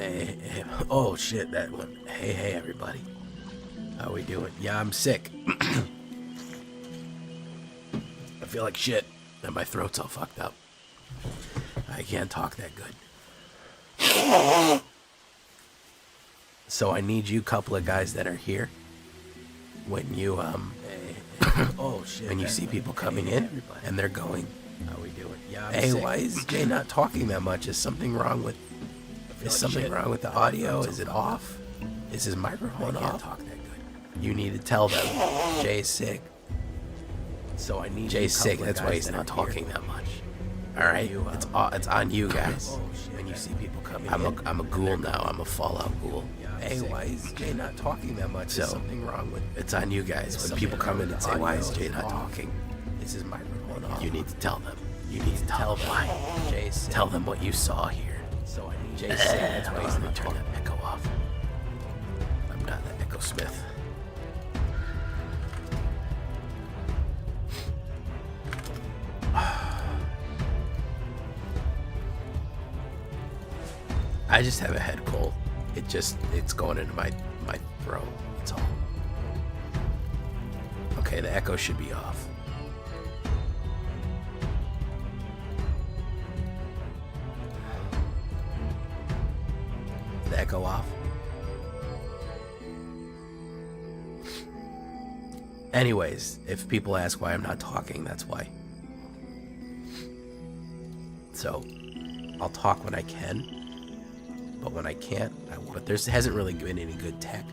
Hey, oh shit, that one. Hey, everybody. How we doing? Yeah, I'm sick. I feel like shit, and my throat's all fucked up. I can't talk that good. So I need you couple of guys that are here. When you, oh shit. When you see people coming in, and they're going, how we doing? Yeah, I'm sick. Why is Jay not talking that much? Is something wrong with... Is something wrong with the audio? Is it off? Is his microphone off? I can't talk that good. You need to tell them Jay's sick. So I need Jay's sick. That's why he's not talking that much. All right, it's on you guys. When you see people coming, I'm a ghoul now. I'm a Fallout ghoul. Hey, why is Jay not talking that much? Is something wrong with? It's on you guys. When people come in and say, why is Jay not talking? Is his microphone off? You need to tell them. You need to tell them why. Jay's sick. Tell them what you saw here. So I need Jay's sick. That's why he's not turn that echo off. I'm not the Echo Smith. I just have a head cold. It's going into my throat. That's all. Okay, the echo should be off. The echo off. Anyways, if people ask why I'm not talking, that's why. So, I'll talk when I can. But when I can't, I won't. But there hasn't really been any good tech.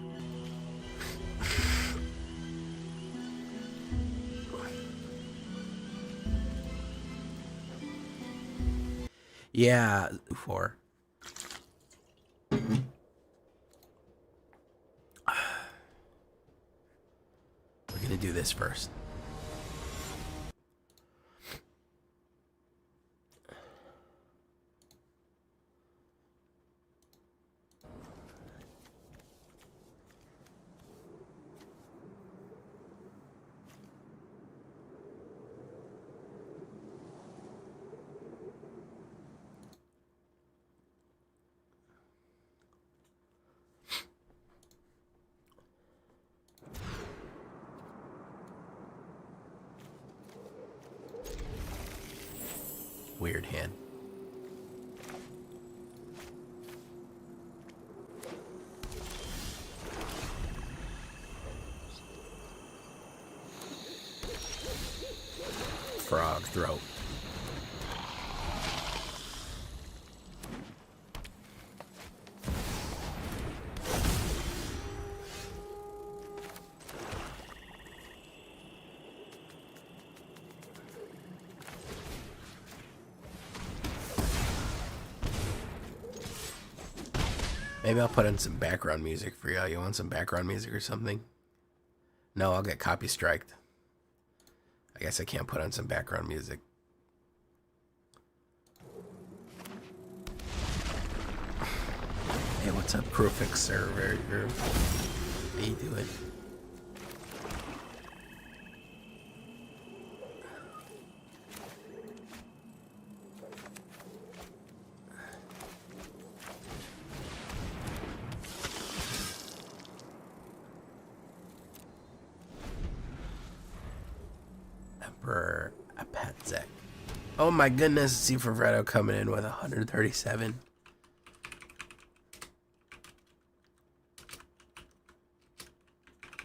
Yeah, 4. We're gonna do this first. Weird hand. Frog throat. Maybe I'll put in some background music for y'all. You want some background music or something? No, I'll get copy striked. I guess I can't put on some background music. Hey, what's up, Crewfix server? How you doing? Emperor Apatzek. Oh my goodness, C Favretto coming in with 137.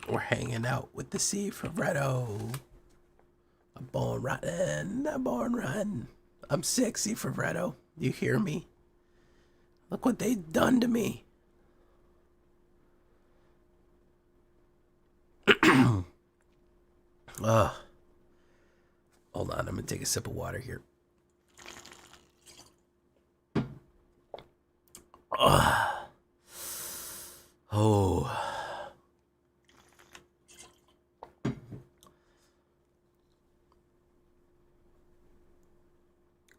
We're hanging out with the C Favretto. I'm born rotten. I'm born rotten. I'm sick, C Favretto. You hear me? Look what they done to me. Ugh. Hold on, I'm gonna take a sip of water here. Ugh. Oh.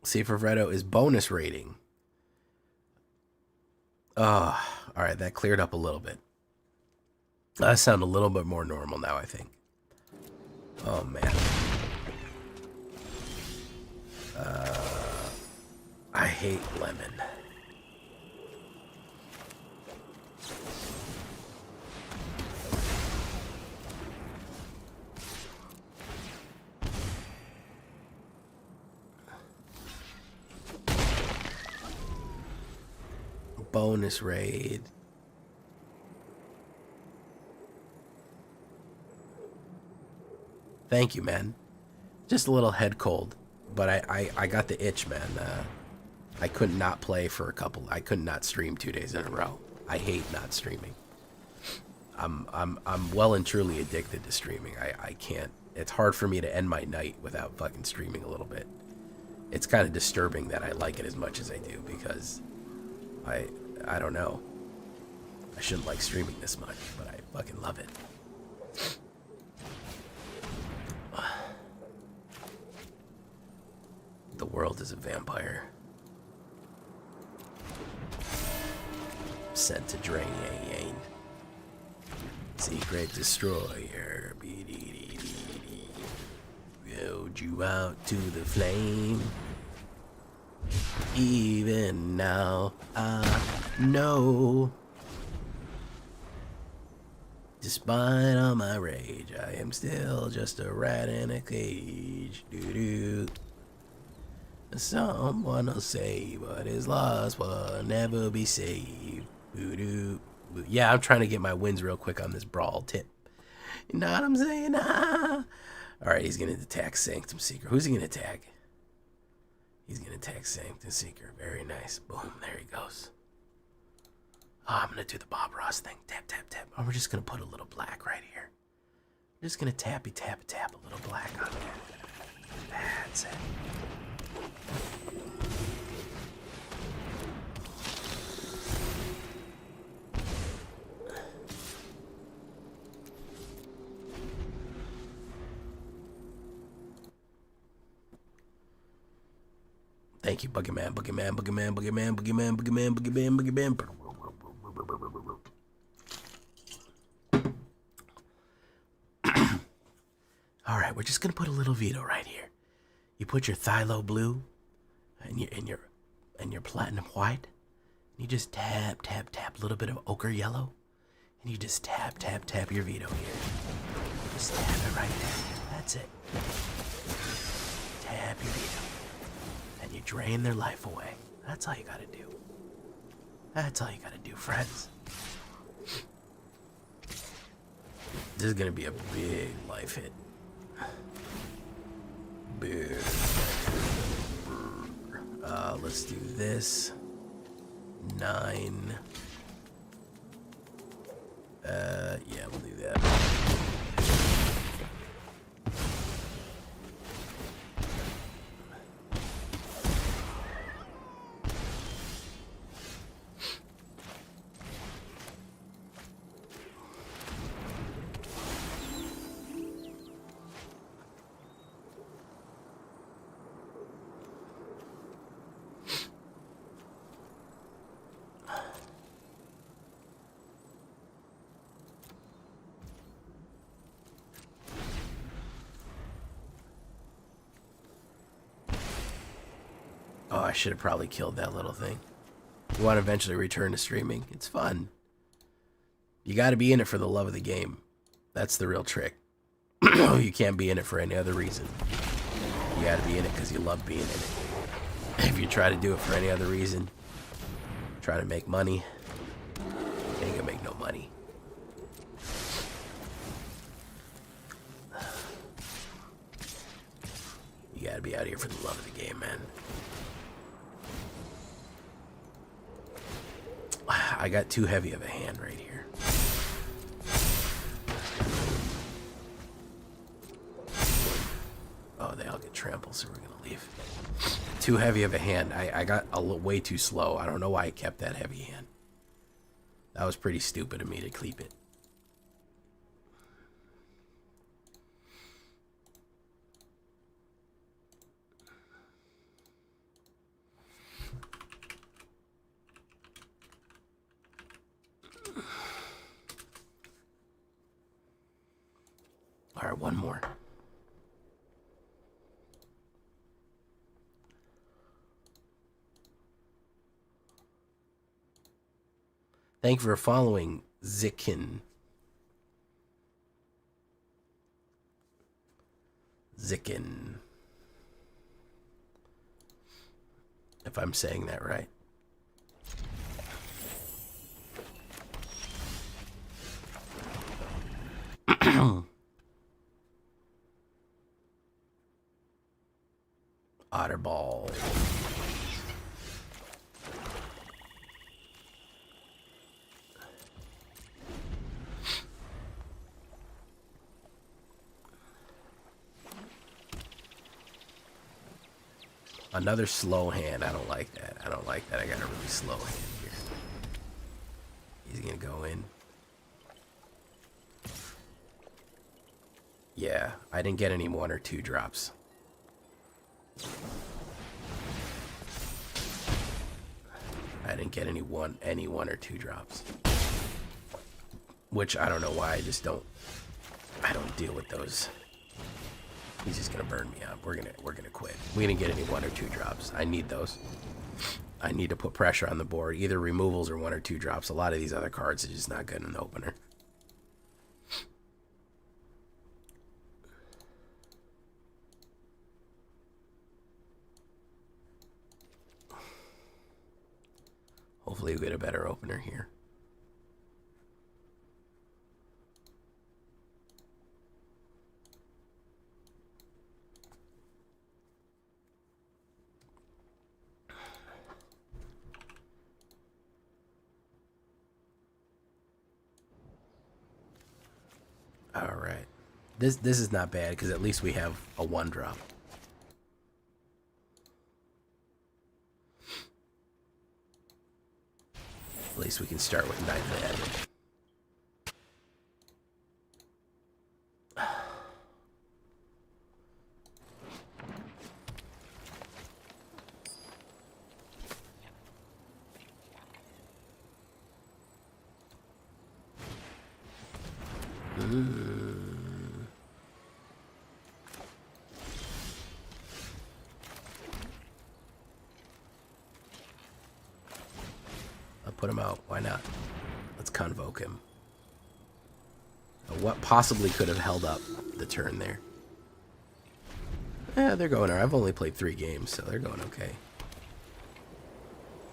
See, Favretto is bonus rating. All right, that cleared up a little bit. I sound a little bit more normal now, I think. Oh, man. I hate lemon. bonus raid. Thank you, man. Just a little head cold, but I got the itch, man. I could not play for a couple. I could not stream 2 days in a row. I hate not streaming. I'm well and truly addicted to streaming. I can't. It's hard for me to end my night without fucking streaming a little bit. It's kind of disturbing that I like it as much as I do, because I don't know. I shouldn't like streaming this much, but I fucking love it. The world is a vampire. Sent to drain. Secret destroyer. Rode you out to the flame. Even now I know. Despite all my rage, I am still just a rat in a cage. Doo-doo. Someone will say what is lost will never be saved. Doo-doo. Yeah, I'm trying to get my wins real quick on this brawl tip. You know what I'm saying? Alright, he's going to attack Sanctum Seeker. Who's he going to attack? He's going to attack Sanctum Seeker. Very nice. Boom, there he goes. Oh, I'm going to do the Bob Ross thing. Tap, tap, tap. Oh, we're just going to put a little black right here. We're just going to tappy, tap, tap a little black on there. That's it. Thank you, Boogeyman. All right, we're just gonna put a little veto right here. You put your Thylo blue and your platinum white, and you just tap, tap, tap a little bit of ochre yellow, and you just tap, tap, tap your veto here. Just tap it right there. That's it. Tap your veto. You drain their life away. That's all you gotta do. That's all you gotta do, friends. This is gonna be a big life hit. Big. Let's do this. 9. Yeah, we'll do that. Oh, I should have probably killed that little thing. You want to eventually return to streaming. It's fun. You got to be in it for the love of the game. That's the real trick. You can't be in it for any other reason. You got to be in it because you love being in it. If you try to do it for any other reason, try to make money, you ain't gonna make no money. You got to be out here for the love of the game, man. I got too heavy of a hand right here. Oh, they all get trampled, so we're gonna leave. Too heavy of a hand. I got way too slow. I don't know why I kept that heavy hand. That was pretty stupid of me to keep it. All right, one more. Thank you for following, Zikin. Zikin. If I'm saying that right. Otterball. Another slow hand. I don't like that. I don't like that. I got a really slow hand here. He's gonna go in. Yeah, I didn't get any 1 or 2 drops. I didn't get any one or 2 drops. Which I don't know why. I don't deal with those. He's just gonna burn me up. We're gonna quit. We didn't get any 1 or 2 drops. I need those. I need to put pressure on the board. Either removals or 1 or 2 drops. A lot of these other cards are just not good in the opener. Hopefully we get a better opener here. All right. This is not bad because at least we have a 1 drop. At least we can start with 9 land. I'll put him out. Why not? Let's convoke him. What possibly could have held up the turn there? Yeah, they're going. I've only played 3 games, so they're going okay.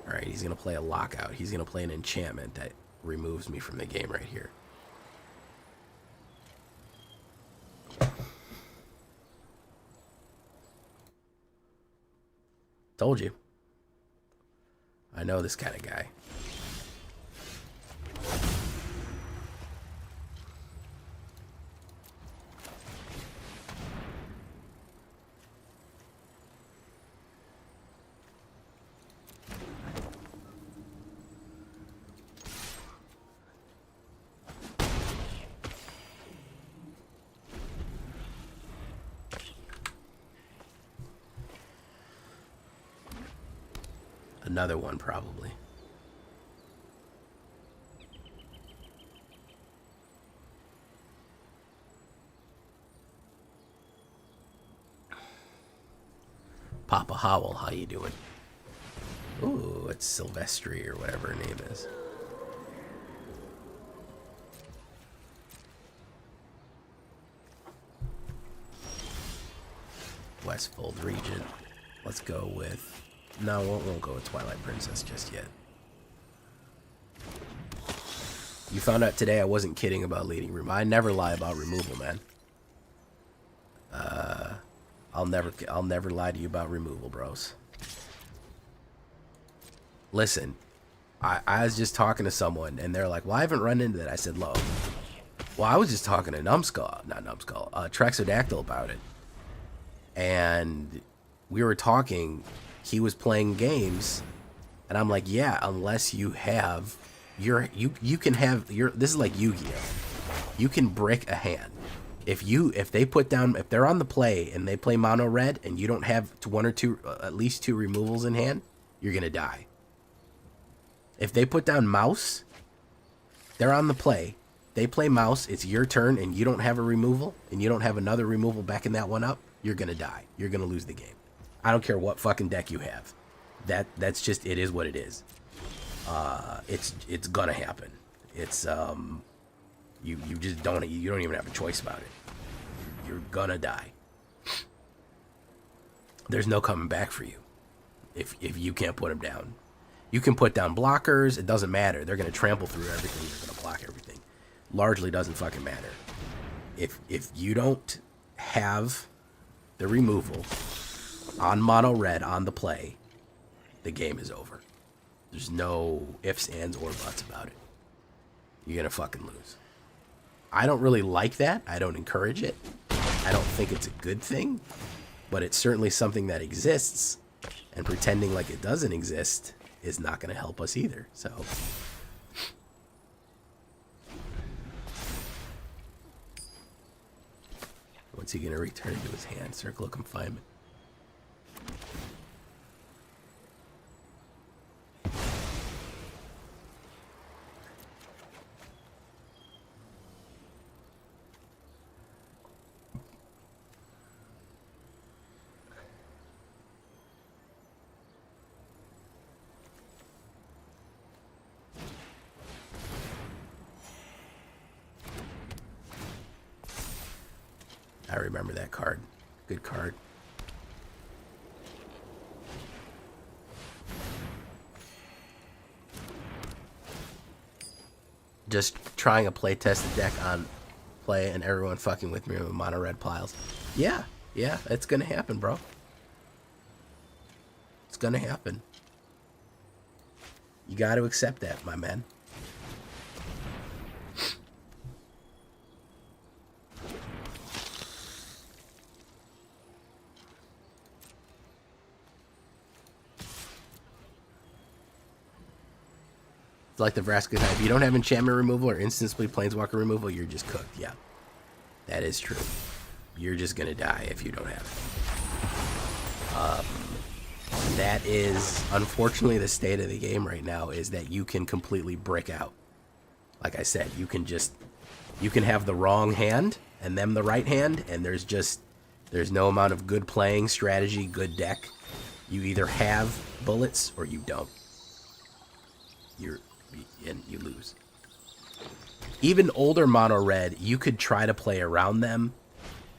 All right, he's gonna play a lockout. He's gonna play an enchantment that removes me from the game right here. Told you. I know this kind of guy. Another one, probably. Papa Howell, how you doing? Ooh, it's Silvestri or whatever her name is. Westfold Regent. Let's go with... No, won't go with Twilight Princess just yet. You found out today I wasn't kidding about leading room. I never lie about removal, man. I'll never lie to you about removal, bros. Listen, I was just talking to someone and they're like, well, I haven't run into that. I said, low. Well, I was just talking to Trexodactyl about it. And we were talking, he was playing games, and I'm like, yeah, unless you have you can have this is like Yu-Gi-Oh. You can brick a hand. If they're on the play and they play mono red and you don't have 1 or 2 at least 2 removals in hand, you're gonna die. If they put down mouse, they're on the play. They play mouse, it's your turn, and you don't have a removal, and you don't have another removal backing that one up, you're gonna die. You're gonna lose the game. I don't care what fucking deck you have. That's just, it is what it is. It's gonna happen. It's you just don't even have a choice about it. You're gonna die. There's no coming back for you if you can't put them down. You can put down blockers, it doesn't matter. They're gonna trample through everything, they're gonna block everything. Largely doesn't fucking matter. If you don't have the removal on mono red on the play, the game is over. There's no ifs, ands, or buts about it. You're gonna fucking lose. I don't really like that. I don't encourage it. I don't think it's a good thing, but it's certainly something that exists, and pretending like it doesn't exist is not gonna help us either, so. What's he gonna return to his hand? Circle of confinement. I remember that card. Good card. Just trying a play tested deck on play and everyone fucking with me with mono red piles. Yeah, it's gonna happen, bro. It's gonna happen. You gotta accept that, my man. Like the Vraska type. If you don't have enchantment removal or instant speed planeswalker removal, you're just cooked. Yeah, that is true. You're just gonna die if you don't have it. That is unfortunately the state of the game right now, is that you can completely brick out. Like I said, you can have the wrong hand and them the right hand, and there's no amount of good playing strategy, good deck. You either have bullets or you don't. And you lose. Even older mono red, you could try to play around them.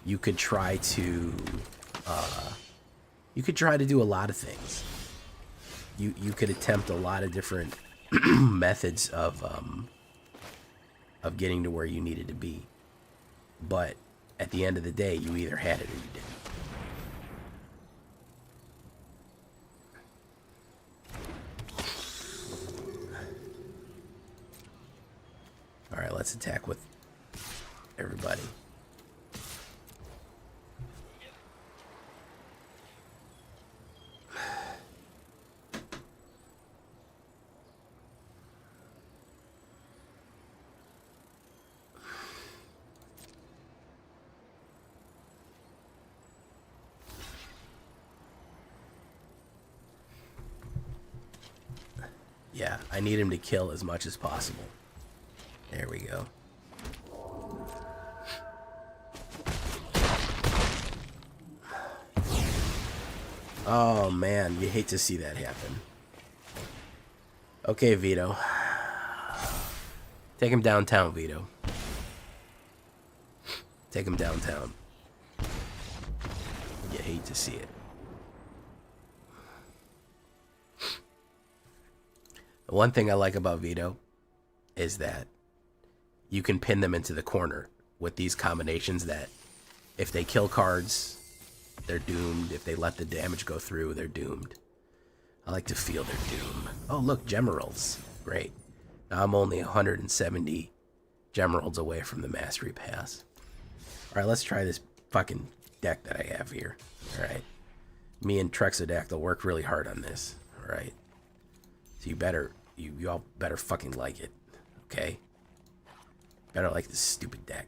You could try to do a lot of things. You could attempt a lot of different methods of getting to where you needed to be. But at the end of the day, you either had it or you didn't. Alright, let's attack with everybody. Yeah, I need him to kill as much as possible. There we go. Oh man, you hate to see that happen. Okay, Vito. Take him downtown, Vito. Take him downtown. You hate to see it. The one thing I like about Vito is that you can pin them into the corner with these combinations that if they kill cards, they're doomed. If they let the damage go through, they're doomed. I like to feel their doom. Oh, look, Gemeralds. Great. Now I'm only 170 Gemeralds away from the Mastery Pass. Alright, let's try this fucking deck that I have here. Alright. Me and Trexodactyl work really hard on this. Alright. So you all better fucking like it. Okay? Better like this stupid deck.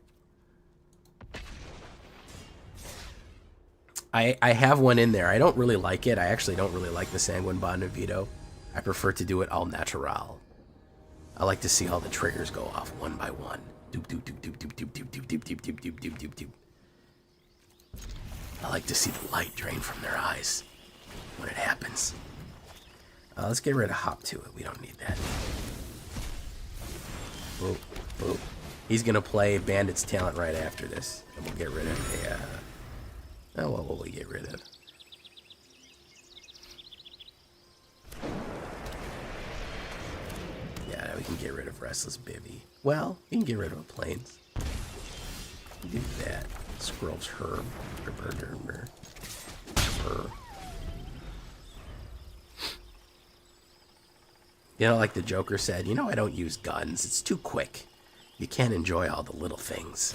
I have one in there. I don't really like it. I actually don't really like the Sanguine Bond of Vito. I prefer to do it all natural. I like to see all the triggers go off one by one. Doop doop doop doop doop doop doop doop doop doop doop doop doop doop doop. I like to see the light drain from their eyes when it happens. Let's get rid of Hop to it. We don't need that. Boop, boop. He's going to play Bandit's Talent right after this. And we'll get rid of a... oh, what will we get rid of? Yeah, we can get rid of Restless Bivy. Well, we can get rid of a Plains. Do that. Scrolls Herb. Herb. You know, like the Joker said, you know, I don't use guns. It's too quick. You can't enjoy all the little things.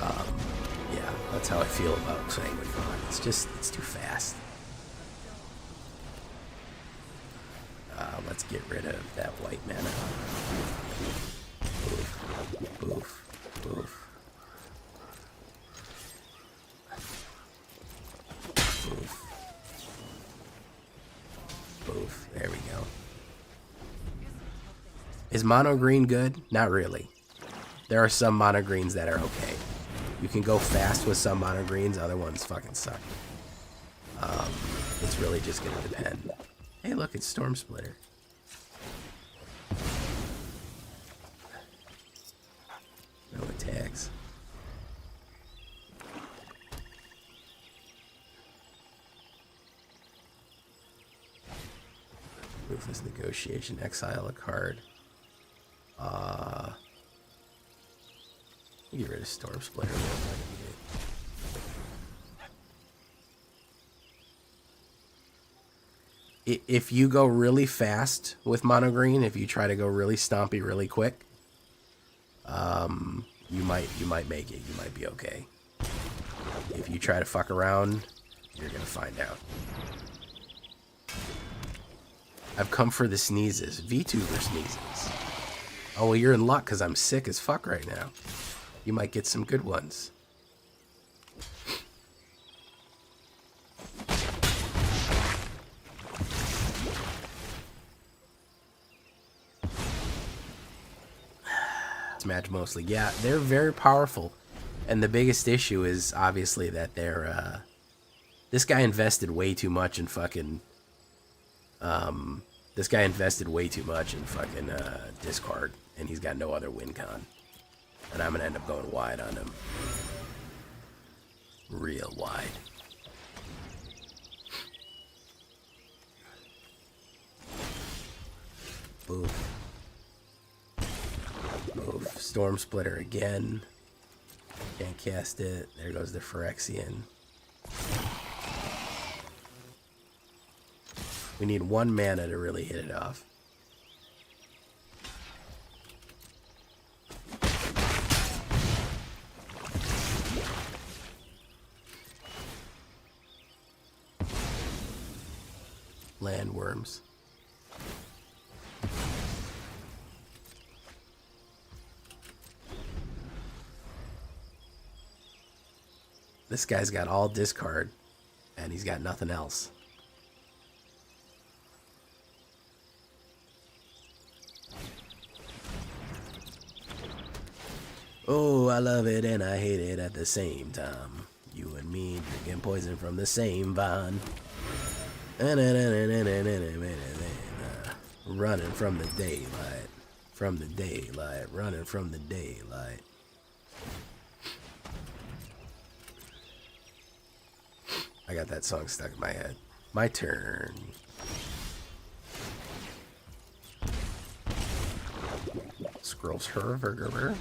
Yeah, that's how I feel about Sanguine Vaughn. It's just, it's too fast. Let's get rid of that white mana. Boof, boof, boof. Boof. Boof. There we go. Is mono green good? Not really. There are some mono greens that are okay. You can go fast with some mono greens, other ones fucking suck. It's really just gonna depend. Hey, look, it's Storm Splitter. No attacks. Ruthless Negotiation, exile a card. Get rid of Storm Splitter. If you go really fast with mono green, if you try to go really stompy really quick, you might make it. You might be okay. If you try to fuck around, you're gonna find out. I've come for the sneezes. VTuber sneezes. Oh, well, you're in luck because I'm sick as fuck right now. You might get some good ones. Match mostly. Yeah, they're very powerful. And the biggest issue is obviously that they're, this guy invested way too much in fucking, discard, and he's got no other win con. And I'm gonna end up going wide on him. Real wide. Boof. Boof. Storm Splitter again. Can't cast it. There goes the Phyrexian. We need 1 mana to really hit it off. Landworms. This guy's got all discard, and he's got nothing else. Oh, I love it and I hate it at the same time. You and me drinking poison from the same vine. Running from the daylight. From the daylight. Running from the daylight. I got that song stuck in my head. My turn. Scrolls her.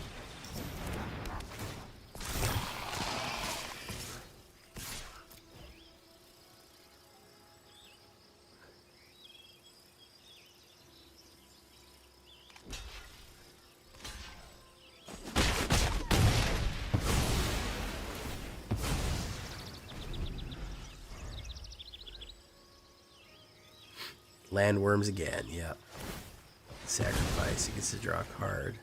Landworms again, yep. Sacrifice, he gets to draw a card.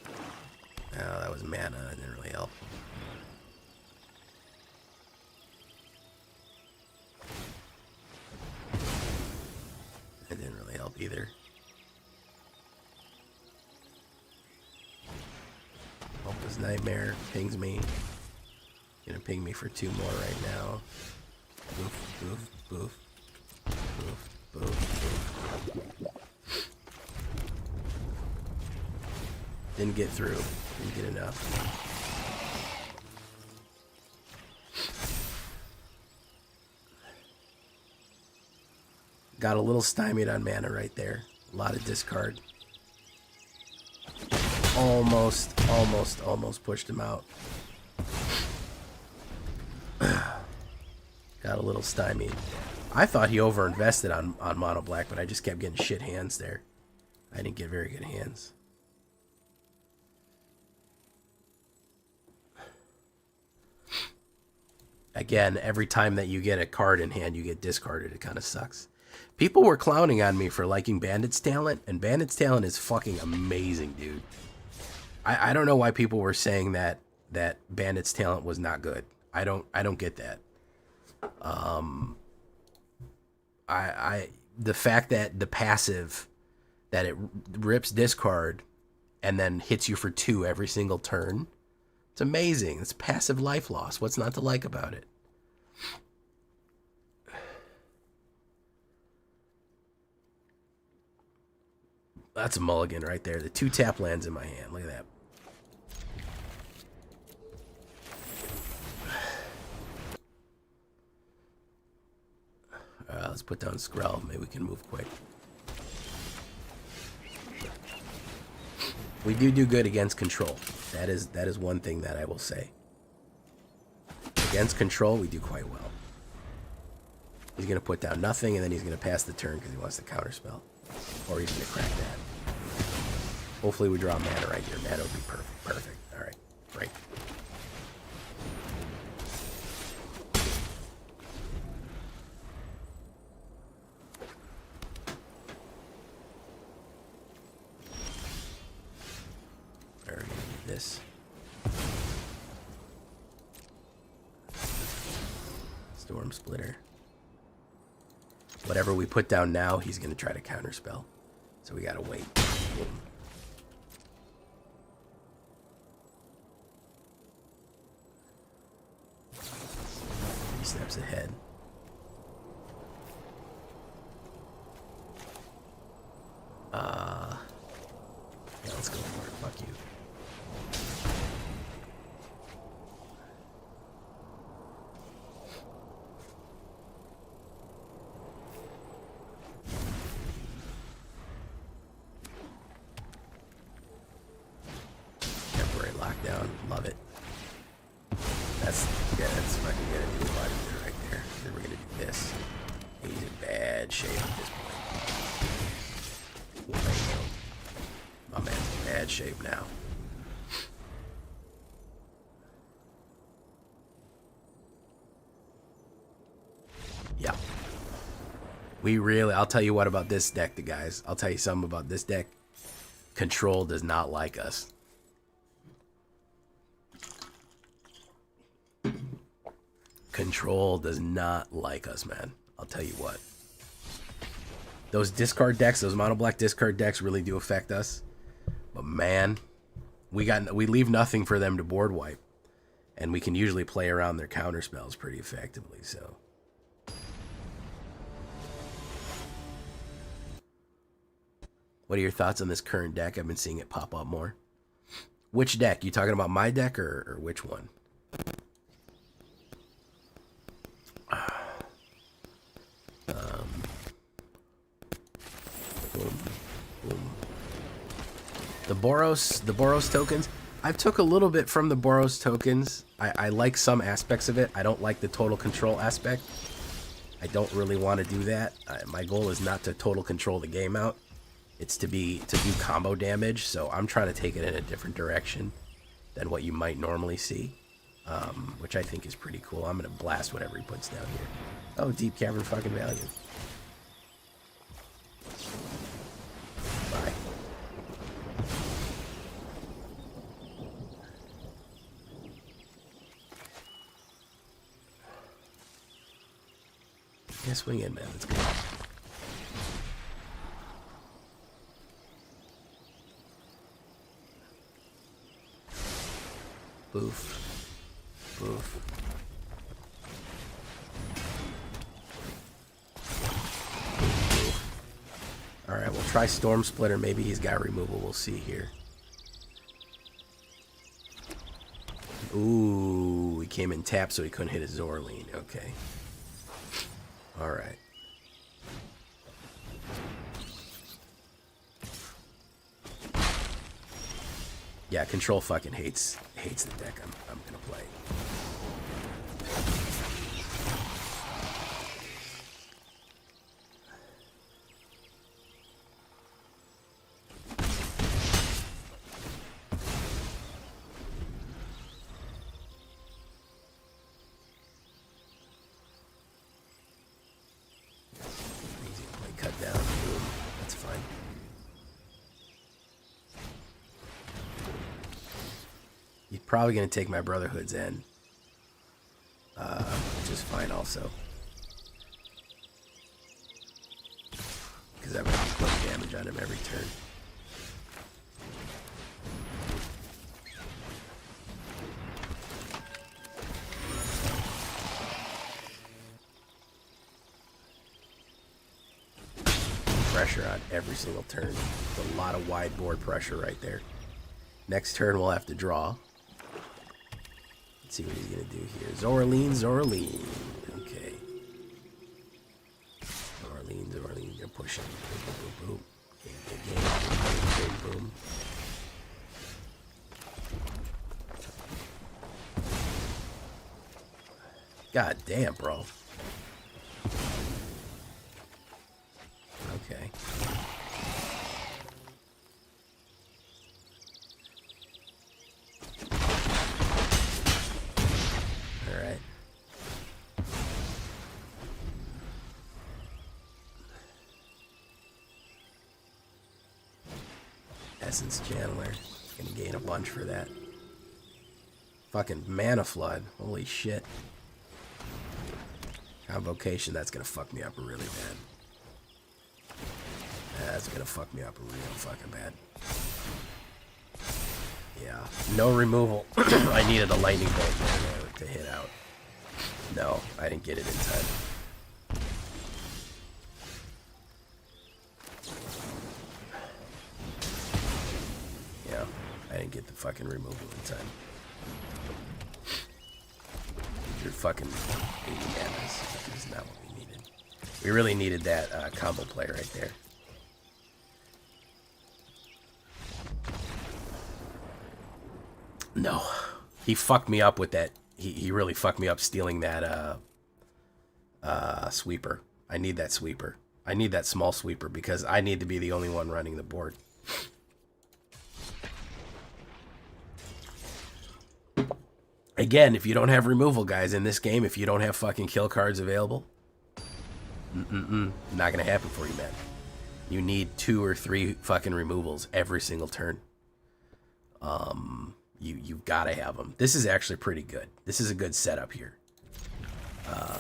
Oh, that was mana, it didn't really help. It didn't really help either. Hopeless Nightmare pings me. Gonna ping me for 2 more right now. Boof, boof, boof. Boof, boof, boof. Didn't get through. Didn't get enough. Got a little stymied on mana right there. A lot of discard. Almost pushed him out. Got a little stymied. I thought he overinvested on mono black, but I just kept getting shit hands there. I didn't get very good hands. Again, every time that you get a card in hand, you get discarded. It kind of sucks. People were clowning on me for liking Bandit's talent, and Bandit's talent is fucking amazing, dude. I don't know why people were saying that Bandit's talent was not good. I don't get that. The fact that the passive, that it rips discard and then hits you for 2 every single turn, it's amazing. It's passive life loss. What's not to like about it? That's a mulligan right there. The 2 tap lands in my hand. Look at that. Let's put down Skrell. Maybe we can move quick. We do good against control. That is one thing that I will say. Against control, we do quite well. He's going to put down nothing, and then he's going to pass the turn because he wants to counterspell. Or he's going to crack that. Hopefully we draw mana right here. Mana would be perfect. Perfect. All right. Great. This. Storm Splitter. Whatever we put down now, he's going to try to counterspell. So we got to wait. Boom. He steps ahead. Yeah, let's go for it. Fuck you. Lockdown, love it. That's fucking gonna do a lot of good right there. Then we're gonna do this. He's in bad shape at this point. My man's in bad shape now. Yeah. I'll tell you what about this deck, guys. I'll tell you something about this deck. Control does not like us. Control does not like us, man. I'll tell you what. Those discard decks, those mono black discard decks really do affect us. But man, we leave nothing for them to board wipe. And we can usually play around their counter spells pretty effectively, so. What are your thoughts on this current deck? I've been seeing it pop up more. Which deck? You talking about my deck or which one? Boom, boom. The Boros tokens. I've took a little bit from the Boros tokens. I like some aspects of it. I don't like the total control aspect. I don't really want to do that. My goal is not to total control the game out. It's to do combo damage. So I'm trying to take it in a different direction than what you might normally see, which I think is pretty cool. I'm gonna blast whatever he puts down here. Oh, Deep Cavern fucking value. Bye. Yeah, swing in, man. Let's go. Boof. Boof. Alright, we'll try Storm Splitter. Maybe he's got removal. We'll see here. Ooh, he came in tapped so he couldn't hit his Zorleen. Okay. Alright. Yeah, Control fucking hates the deck I'm gonna play. Probably going to take my Brotherhood's end. Which is fine also. Because I'm going to put damage on him every turn. Pressure on every single turn. It's a lot of wide board pressure right there. Next turn we'll have to draw. Let's see what he's going to do here. Zoraline. Okay. Zoraline. You're pushing. Boom, boom, boom. Boom, boom. God damn, bro. Okay. All right. Essence Channeler. Gonna gain a bunch for that. Fucking Mana Flood. Holy shit. Convocation, that's gonna fuck me up really bad. That's gonna fuck me up real fucking bad. Yeah. No removal. I needed a lightning bolt there to hit out. No, I didn't get it in time. Yeah, I didn't get the fucking removal in time. You're fucking 80 manas. That is not what we needed. We really needed that combo play right there. No, he fucked me up with that. He really fucked me up stealing that sweeper. I need that sweeper. I need that small sweeper because I need to be the only one running the board. Again, if you don't have removal, guys, in this game, if you don't have fucking kill cards available, not gonna happen for you, man. You need 2 or 3 fucking removals every single turn. You've got to have them. This is actually pretty good. This is a good setup here. Okay.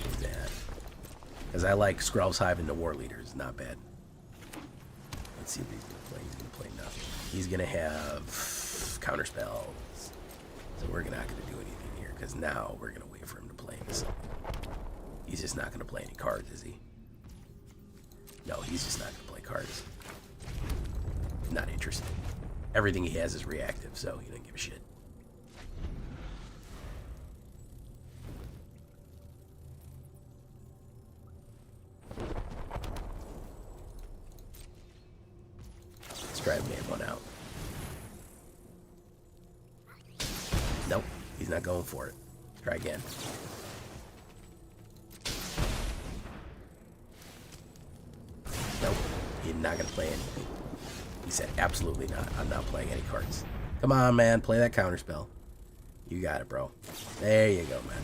Do that. Because I like Skrell's Hive into War Leaders. Not bad. Let's see what he's going to play. He's going to play nothing. He's going to have counterspells. So we're not going to do anything here. Because now we're going to wait for him to play something. He's just not going to play any cards, is he? No, he's just not going to play cards. Not interested. Everything he has is reactive, so he doesn't give a shit. Let's try to man one out. Nope, he's not going for it. Try again. Nope, he's not going to play anything. He said, absolutely not. I'm not playing any cards. Come on, man. Play that counterspell. You got it, bro. There you go, man.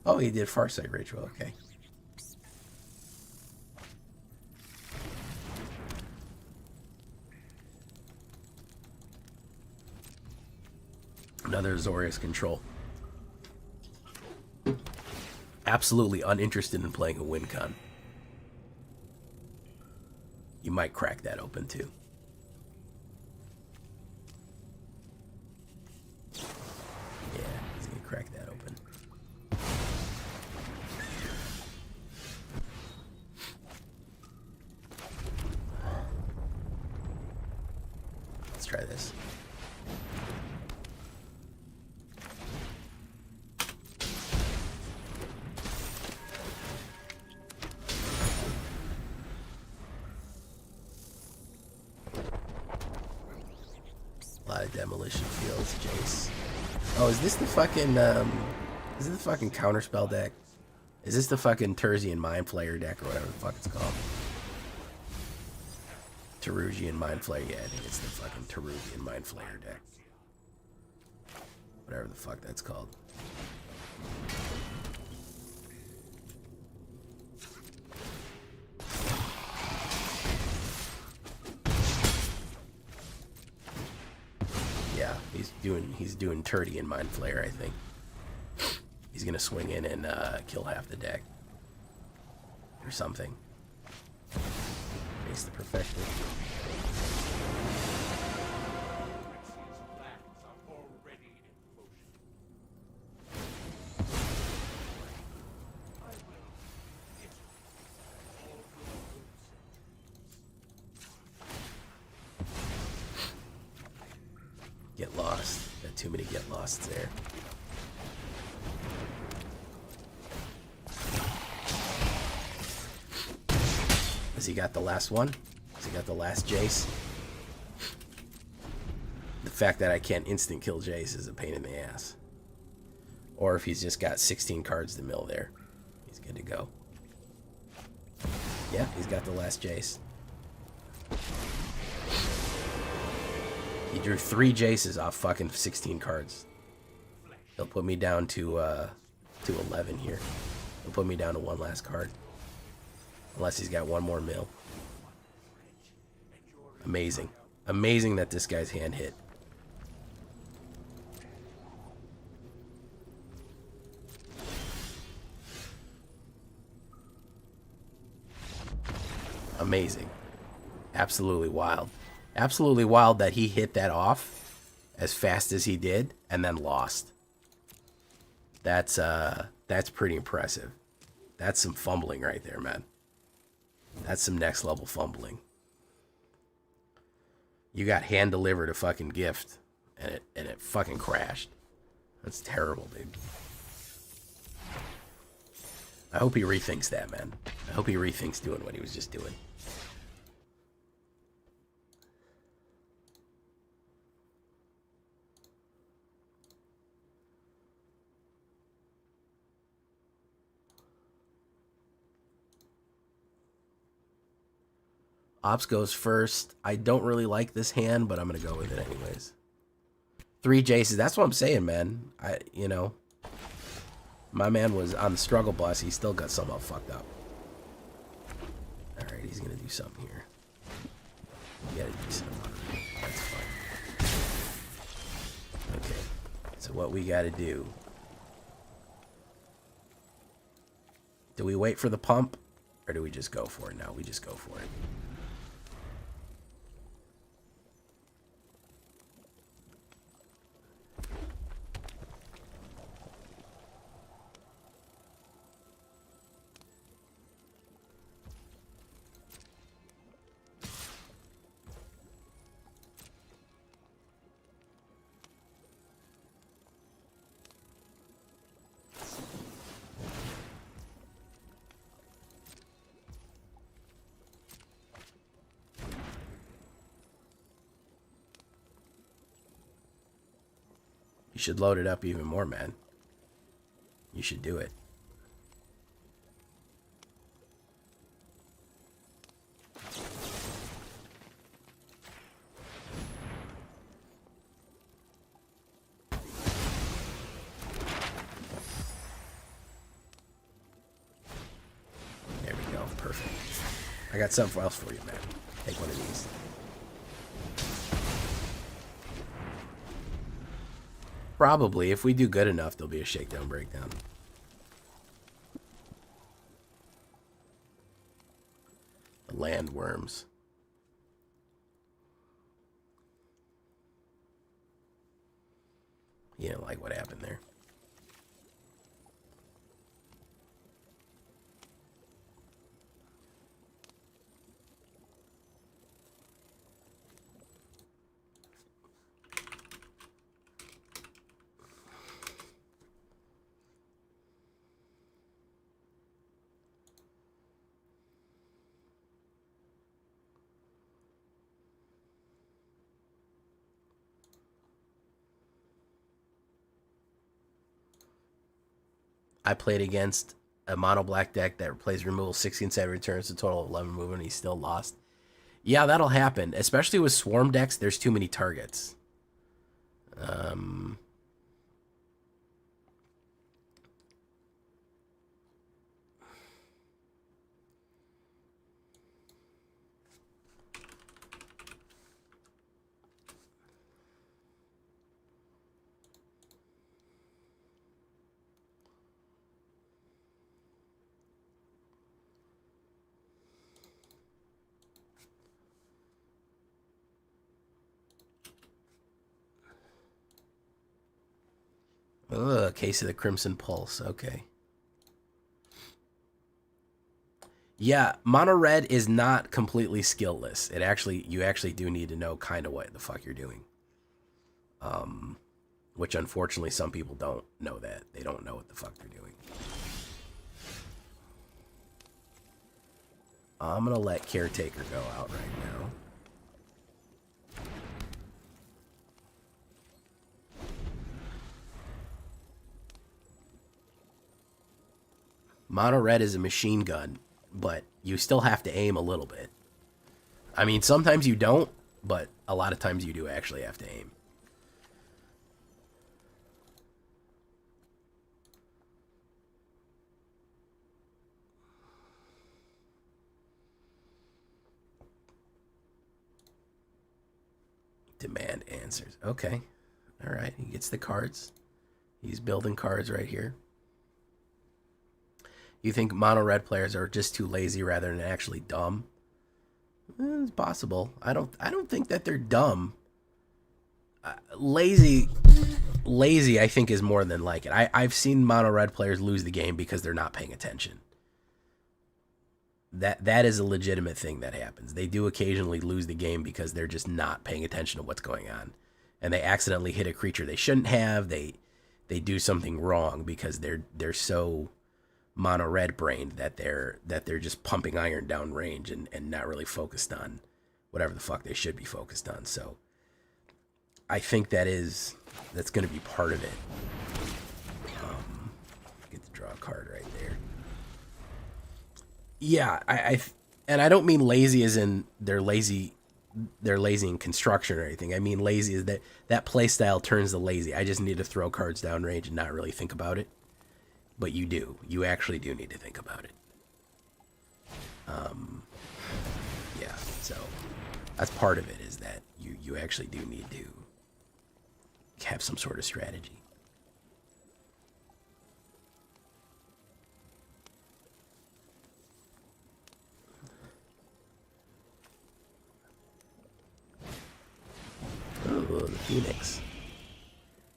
Oh, he did Farsight Ritual. Okay. Another Azorius control. Absolutely uninterested in playing a win con. You might crack that open, too. Yeah, he's going to crack that open. Let's try this. A lot of demolition fields, Jace. Oh, is this the fucking is it the fucking counterspell deck? Is this the fucking Terzian Mind Flayer deck or whatever the fuck it's called? Terugian Mind Flayer, yeah, I think it's the fucking Terugian Mind Flayer deck. Whatever the fuck that's called. He's doing Turdy in Mind Flayer, I think. He's gonna swing in and kill half the deck. Or something. Face the professional. Get lost. Got too many get losts there. Has he got the last one? Has he got the last Jace? The fact that I can't instant kill Jace is a pain in the ass. Or if he's just got 16 cards to mill there, he's good to go. Yeah, he's got the last Jace. He drew 3 Jaces off fucking 16 cards. He'll put me down to 11 here. He'll put me down to one last card. Unless he's got one more mill. Amazing. Amazing that this guy's hand hit. Amazing. Absolutely wild. Absolutely wild that he hit that off as fast as he did and then lost. That's pretty impressive. That's some fumbling right there, man. That's some next level fumbling. You got hand delivered a fucking gift and it fucking crashed. That's terrible, dude. I hope he rethinks that, man. I hope he rethinks doing what he was just doing. Ops goes first. I don't really like this hand, but I'm going to go with it anyways. 3 Jaces. That's what I'm saying, man. You know, my man was on the struggle bus. He still got somehow fucked up. All right, he's going to do something here. You got a decent amount of it. That's fine. Okay. So what we got to do. Do we wait for the pump? Or do we just go for it? No, we just go for it. You should load it up even more, man. You should do it. There we go. Perfect. I got something else for you, man. Take one of these. Probably. If we do good enough, there'll be a shakedown breakdown. The land worms. You didn't like what happened there. I played against a mono black deck that plays removal 16/7 returns, a total of 11 movement, and he still lost. Yeah, that'll happen. Especially with swarm decks, there's too many targets. Ugh, case of the Crimson Pulse. Okay. Yeah, mono red is not completely skillless. You actually do need to know kind of what the fuck you're doing. Which unfortunately some people don't know that. They don't know what the fuck they're doing. I'm gonna let Caretaker go out right now. Mono red is a machine gun, but you still have to aim a little bit. I mean, sometimes you don't, but a lot of times you do actually have to aim. Demand answers. Okay. All right. He gets the cards. He's building cards right here. You think mono red players are just too lazy rather than actually dumb? It's possible. I don't think that they're dumb. Lazy, I think, is more than like it. I've seen mono red players lose the game because they're not paying attention. That is a legitimate thing that happens. They do occasionally lose the game because they're just not paying attention to what's going on, and they accidentally hit a creature they shouldn't have. They do something wrong because they're so mono red brained that they're just pumping iron down range and not really focused on whatever the fuck they should be focused on. So I think that's going to be part of it. Get to draw a card right there. Yeah, and I don't mean lazy as in they're lazy in construction or anything. I mean lazy is that play style turns to lazy. I just need to throw cards down range and not really think about it. But you do. You actually do need to think about it. Yeah, so that's part of it, is that you actually do need to have some sort of strategy. Oh, the Phoenix.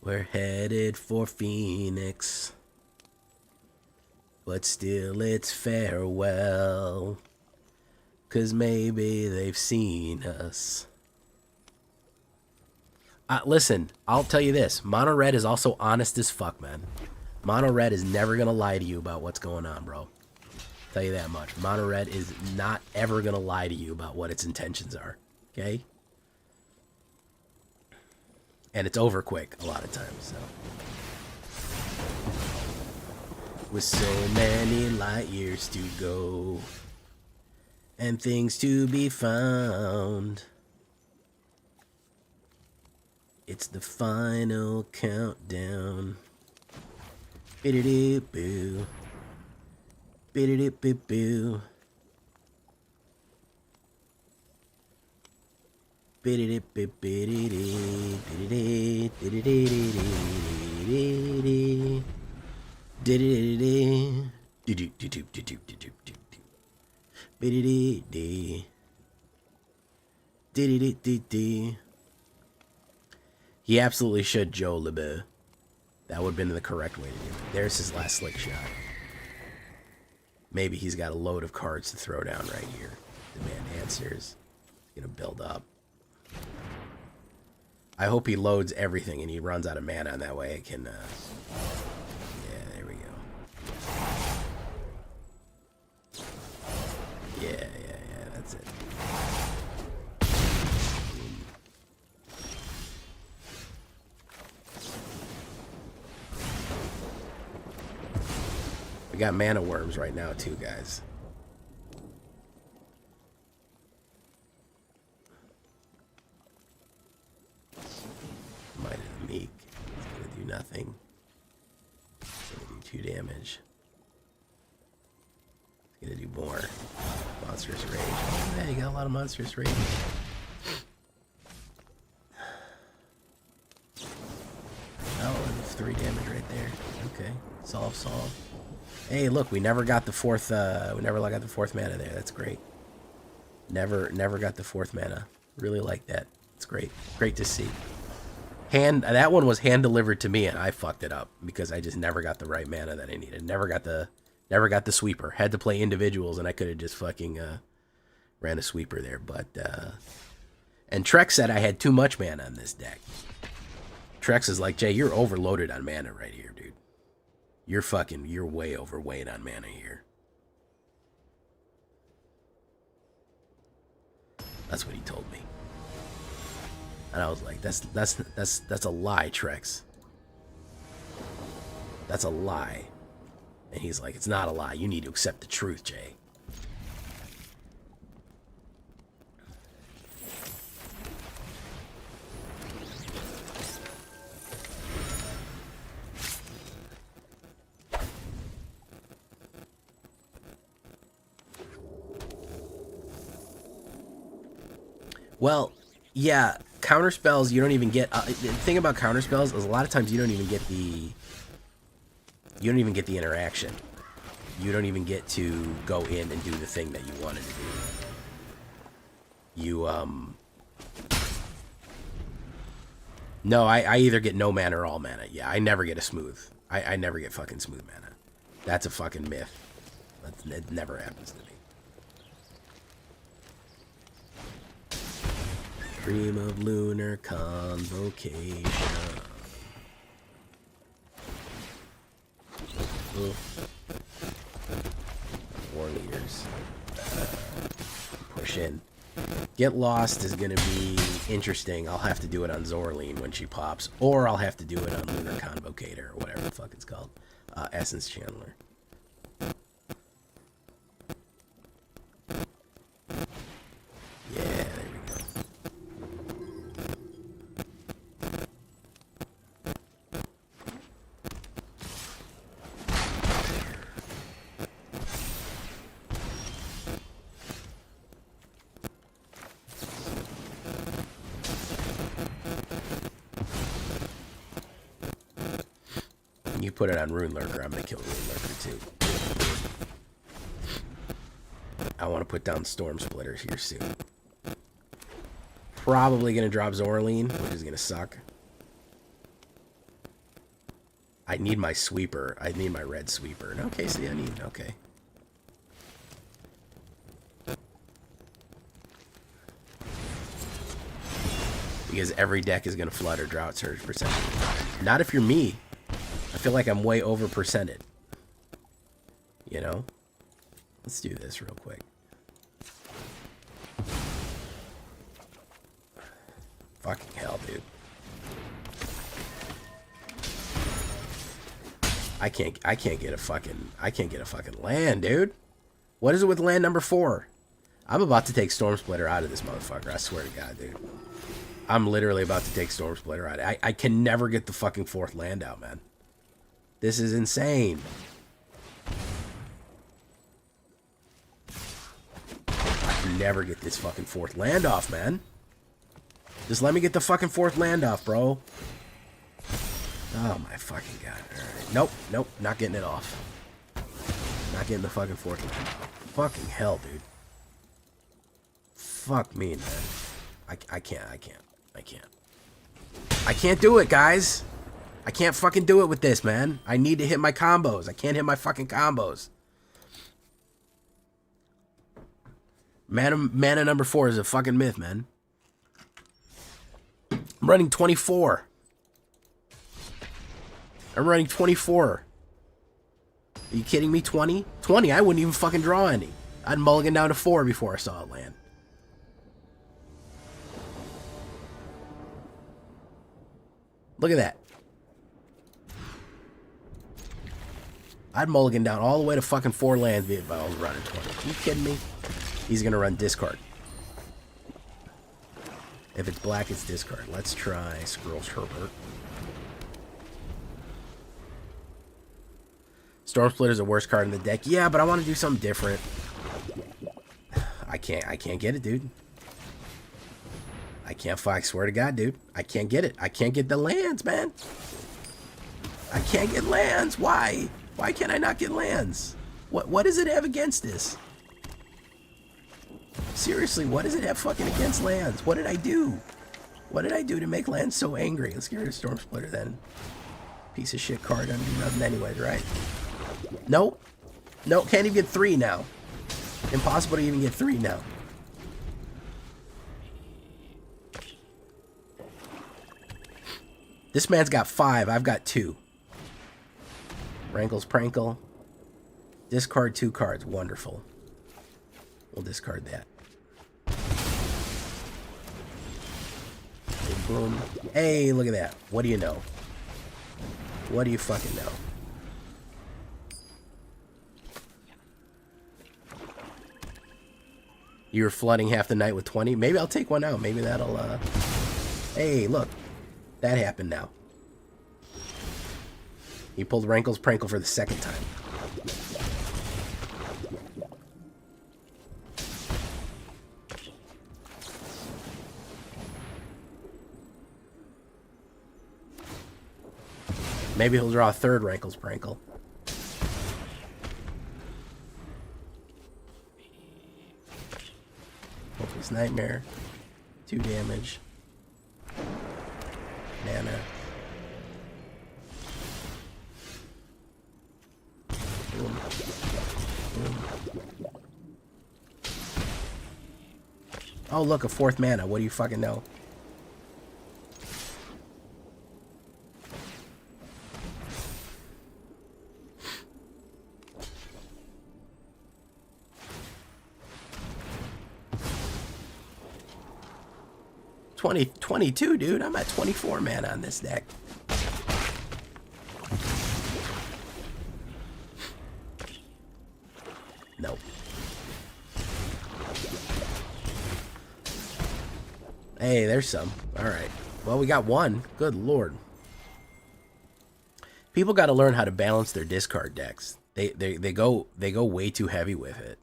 We're headed for Phoenix. But still it's farewell. 'Cause maybe they've seen us. Listen, I'll tell you this. Mono red is also honest as fuck, man. Mono red is never gonna lie to you about what's going on, bro. Tell you that much. Mono red is not ever gonna lie to you about what its intentions are. Okay? And it's over quick a lot of times, so. With so many light years to go and things to be found, it's the final countdown. Biddy-doo-boo. Biddy-doo-boo-boo. Biddy-doo-biddy-dee. He absolutely should Joe LeBeau. That would have been the correct way to do it. There's his last slick shot. Maybe he's got a load of cards to throw down right here. Demand answers. He's gonna build up. I hope he loads everything and he runs out of mana, and that way I can yeah, there we go. Yeah, that's it. We got mana worms right now too, guys. Might have Meek. It's gonna do nothing. It's gonna do 2 damage. It's gonna do more. Monstrous Rage. Oh, yeah, you got a lot of Monstrous Rage. Oh, 3 damage right there. Okay. Solve. Hey, look, we never got the fourth got the fourth mana there. That's great. Never got the 4th mana. Really like that. It's great. Great to see. That one was hand delivered to me, and I fucked it up because I just never got the right mana that I needed. Never got the sweeper. Had to play individuals, and I could have just fucking ran a sweeper there. But and Trex said I had too much mana on this deck. Trex is like, Jay, you're overloaded on mana right here, dude. You're way overweight on mana here. That's what he told me. And I was like, that's a lie, Trex. That's a lie. And he's like, it's not a lie. You need to accept the truth, Jay. Well, yeah, counter spells you don't even get. The thing about counter spells is a lot of times you don't even get the interaction. You don't even get to go in and do the thing that you wanted to do. You No, I either get no mana or all mana. Yeah, I never get a smooth. I never get fucking smooth mana. That's a fucking myth. It never happens to me. Dream of lunar convocation. War leaders. Push in. Get Lost is going to be interesting. I'll have to do it on Zorleen when she pops. Or I'll have to do it on Lunar Convocator or whatever the fuck it's called. Essence Channeler. Yeah, there we go. You put it on Rune Lurker, I'm going to kill Rune Lurker too. I want to put down Storm Splitters here soon. Probably going to drop Zorleen, which is going to suck. I need my sweeper. I need my red sweeper. Okay, see, I need... Okay. Because every deck is going to flood or drought surge percentage. Not if you're me. I feel like I'm way over percented. You know? Let's do this real quick. Fucking hell, dude. I can't get a fucking land, dude. What is it with land number 4? I'm about to take Storm Splitter out of this motherfucker. I swear to God, dude. I'm literally about to take Storm Splitter out. I can never get the fucking 4th land out, man. This is insane. I can never get this fucking 4th land off, man. Just let me get the fucking 4th land off, bro. Oh my fucking God. Alright. Nope, nope, not getting it off. Not getting the fucking 4th land off. Fucking hell, dude. Fuck me, man. I can't. I can't do it, guys. I can't fucking do it with this, man. I need to hit my combos. I can't hit my fucking combos. Mana number 4 is a fucking myth, man. I'm running 24. I'm running 24. Are you kidding me? 20? 20? I wouldn't even fucking draw any. I'd mulligan down to 4 before I saw it land. Look at that. I'd mulligan down all the way to fucking 4 lands if I was running 20. Are you kidding me? He's going to run discard. If it's black, it's discard. Let's try Squirrel's Herbert. Storm Splitter's the worst card in the deck. Yeah, but I want to do something different. I can't get it, dude. I swear to God, dude. I can't get it. I can't get the lands, man. I can't get lands. Why? Why can't I not get lands? What does it have against this? Seriously, what does it have fucking against lands? What did I do? What did I do to make Lance so angry? Let's get rid of Storm Splitter then. Piece of shit card, doesn't do nothing anyways, right? Nope. Nope, can't even get 3 now. Impossible to even get 3 now. This man's got 5, I've got 2. Rankles Prankle. Discard 2 cards, wonderful. We'll discard that. Boom. Hey, look at that. What do you know? What do you fucking know? You were flooding half the night with 20? Maybe I'll take one out. Maybe that'll, Hey, look. That happened now. He pulled Rankles Prankle for the 2nd time. Maybe he'll draw a 3rd Rankles Prankle. Hopeless Nightmare. 2 damage. Mana. Boom. Boom. Oh, look, a 4th mana. What do you fucking know? $20, 22, dude. I'm at 24 mana on this deck. Nope. Hey, there's some. All right. Well, we got 1. Good lord. People got to learn how to balance their discard decks. They go way too heavy with it,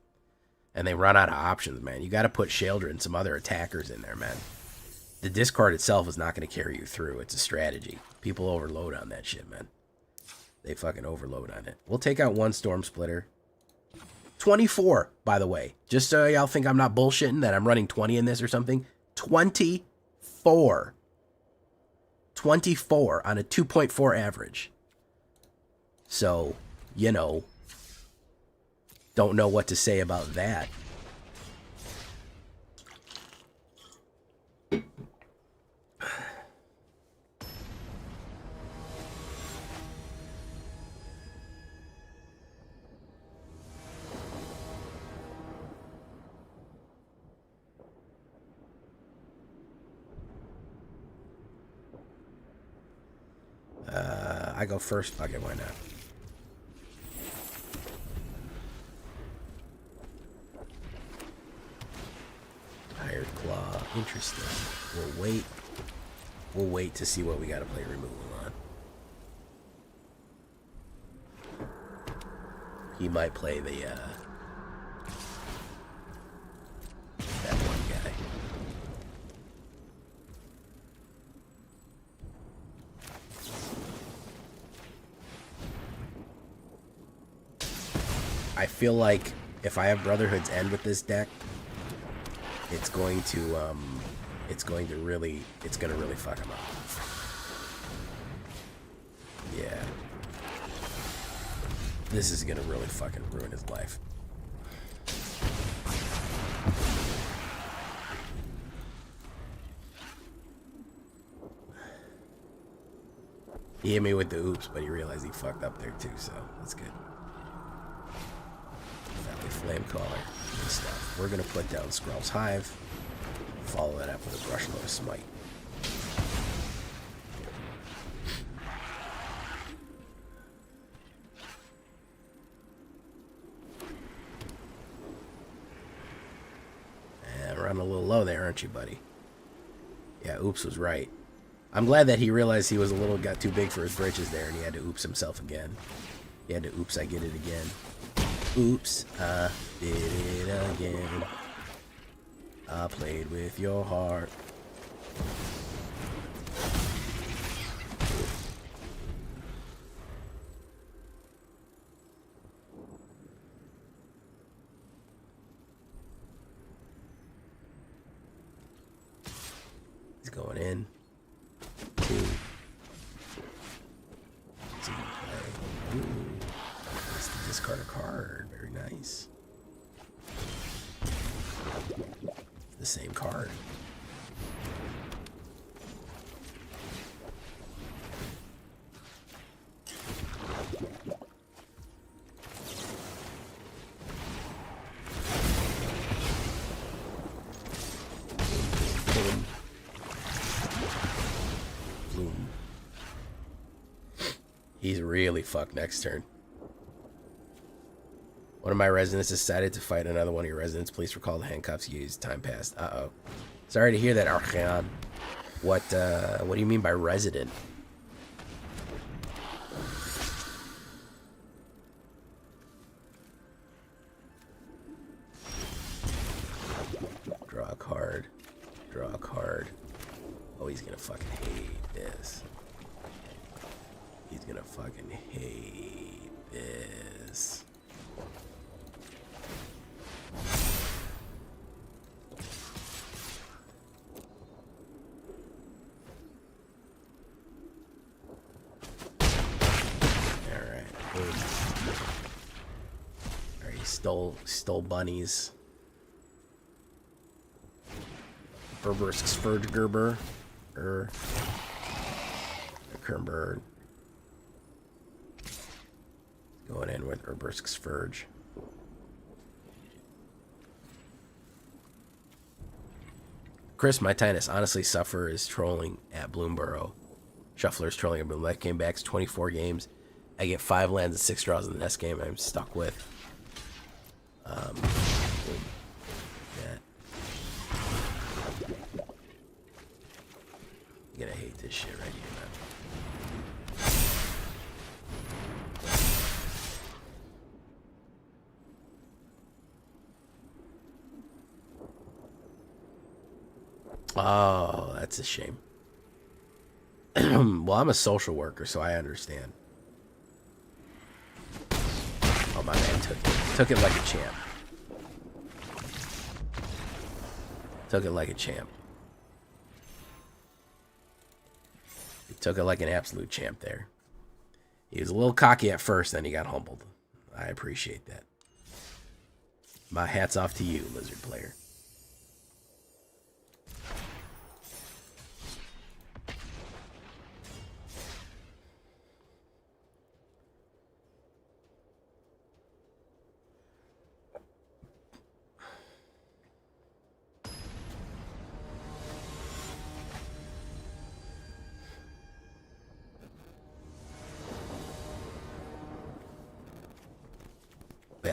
and they run out of options, man. You got to put Sheldra and some other attackers in there, man. The discard itself is not going to carry you through. It's a strategy. People overload on that shit, man. They fucking overload on it. We'll take out 1 Storm Splitter. 24, by the way. Just so y'all think I'm not bullshitting that I'm running 20 in this or something. 24. 24 on a 2.4 average. So, you know, don't know what to say about that. I go first. Fuck it, why not? Hired Claw. Interesting. We'll wait. We'll wait to see what we got to play removal on. He might play the, that one guy. I feel like if I have Brotherhood's End with this deck, it's going to really fuck him up. Yeah. This is gonna really fucking ruin his life. He hit me with the oops, but he realized he fucked up there too, so that's good. Flame Caller and stuff. We're gonna put down Skrull's Hive. Follow that up with a Brushload of Smite. And we're running a little low there, aren't you, buddy? Yeah, oops was right. I'm glad that he realized he was got too big for his britches there, and he had to oops himself again. He had to oops, I get it again. Oops, I did it again. I played with your heart. He's going in. 2. Ooh. Let's discard a card. Very nice. The same card. Bloom. He's really fucked next turn. One of my residents decided to fight another one of your residents. Please recall the handcuffs you used. Time passed. Uh-oh. Sorry to hear that, Archeon. What do you mean by resident? Draw a card. Draw a card. Oh, he's gonna fucking hate this. He's gonna fucking hate this. Alright, he stole bunnies. Berbersk Svergerber. Kernbird. Going in with Urbersk Sverge. Chris, my Tinus honestly suffer is trolling at BLOOMBURROW. Shuffler's trolling at BLOOMBURROW. That came back 24 games. I get 5 lands and 6 draws in the next game. I'm stuck with. Yeah. You're gonna hate this shit right here, man. Oh, that's a shame. Well, I'm a social worker, so I understand. Oh, my man took it like a champ. Took it like a champ. He took it like an absolute champ there. He was a little cocky at first, then he got humbled. I appreciate that. My hat's off to you, Lizard player.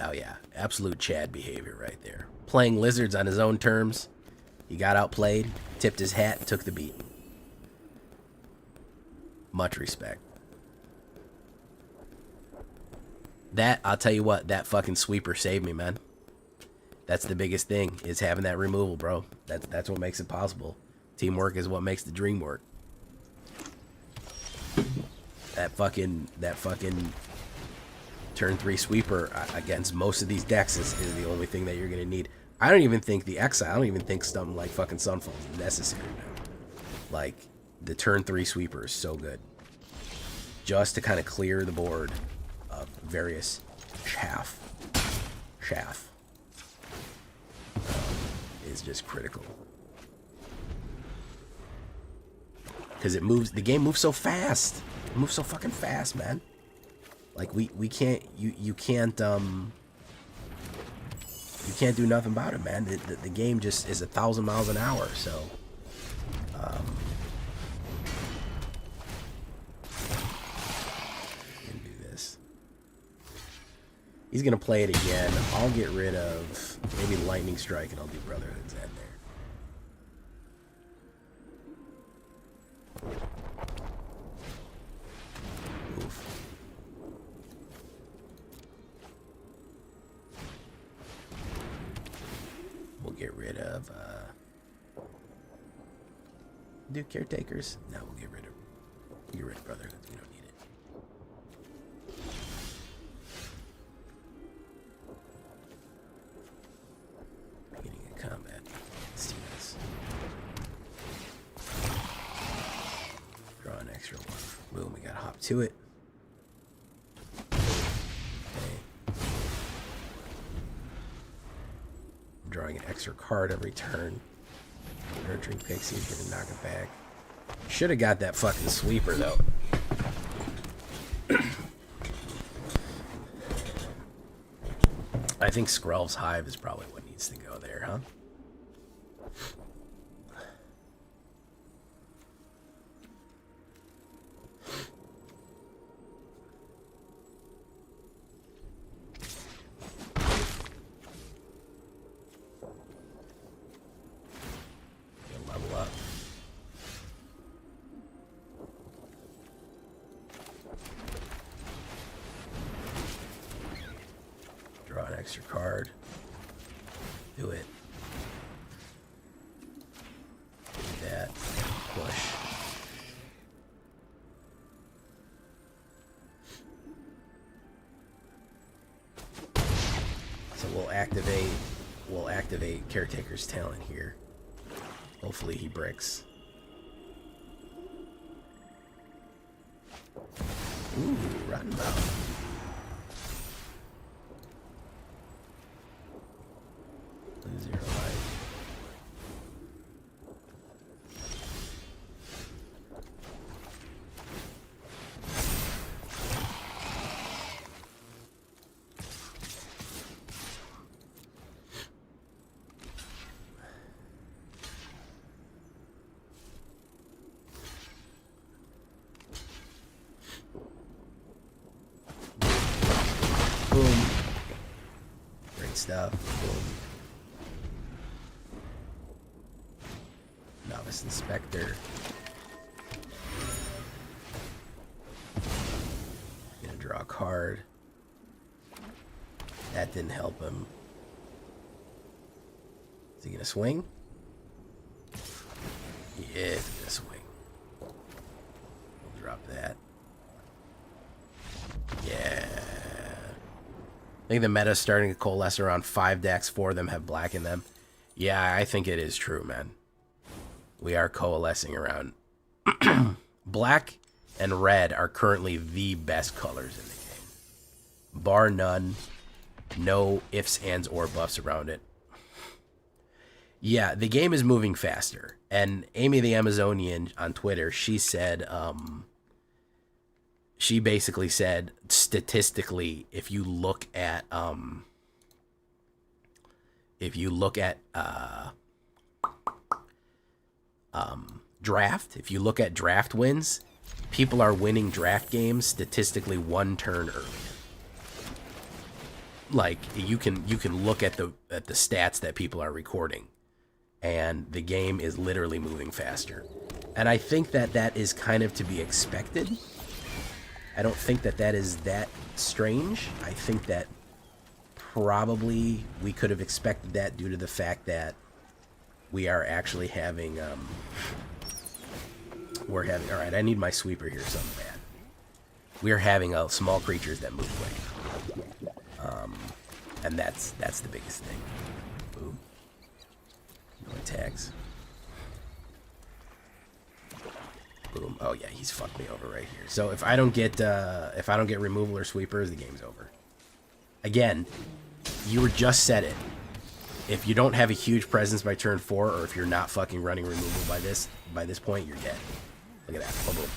Oh yeah, absolute Chad behavior right there. Playing lizards on his own terms. He got outplayed, tipped his hat, and took the beat. Much respect. That, I'll tell you what, that fucking sweeper saved me, man. That's the biggest thing, is having that removal, bro. That's what makes it possible. Teamwork is what makes the dream work. That fucking turn 3 sweeper against most of these decks is the only thing that you're gonna need. I don't even think the Exile, I don't even think something like fucking Sunfall is necessary now. Like, the turn 3 sweeper is so good. Just to kind of clear the board of various chaff. Is just critical. Because it moves, the game moves so fast. It moves so fucking fast, man. Like we can't you can't do nothing about it, man. The game just is 1,000 miles an hour. So can do this. He's gonna play it again. I'll get rid of maybe Lightning Strike and I'll do Brotherhood's End there. We'll get rid of do Caretakers. No, we'll get rid of Brotherhoods. We don't need it. Beginning of combat. Let's do this. to it. Okay. I'm drawing an extra card every turn. Nurturing Pixie's gonna knock it back. Should have got that fucking sweeper though. I think Skrelv's Hive is probably what needs to go there, huh? Level up. Draw an extra card. Do it. Do that. Push. So we'll activate Caretaker's Talent here. Hopefully he bricks. Ooh, rotten mouth. Lose 0 life. Boom. Great stuff. Boom. Novice Inspector. Gonna draw a card. That didn't help him. Is he gonna swing? He is gonna swing. We'll drop that. Yeah. I think the meta's starting to coalesce around 5 decks. 4 of them have black in them. Yeah, I think it is true, man. We are coalescing around. Black and red are currently the best colors in the game. Bar none. No ifs, ands, or buffs around it. Yeah, the game is moving faster. And Amy the Amazonian on Twitter, she said... she basically said, statistically, if you look at draft, if you look at draft wins, people are winning draft games statistically 1 turn earlier. Like you can look at the stats that people are recording, and the game is literally moving faster. And I think that is kind of to be expected. I don't think that is that strange. I think that probably we could have expected that due to the fact that we are actually having, all right, I need my sweeper here so bad. We are having small creatures that move quick. And that's the biggest thing. Boom. No attacks. Boom. Oh yeah, he's fucked me over right here. So if I don't get removal or sweepers, the game's over. Again, you just said it. If you don't have a huge presence by turn 4, or if you're not fucking running removal by this point, you're dead. Look at that. Boom, boom.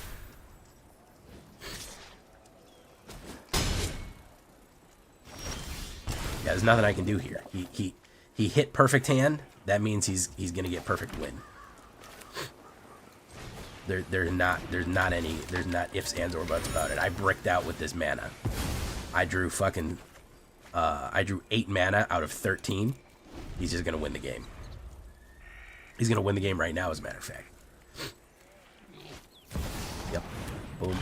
Yeah, there's nothing I can do here. He hit perfect hand. That means he's gonna get perfect win. There's not ifs, ands, or buts about it. I bricked out with this mana. I drew 8 mana out of 13. He's just gonna win the game. He's gonna win the game right now, as a matter of fact. Yep. Boom.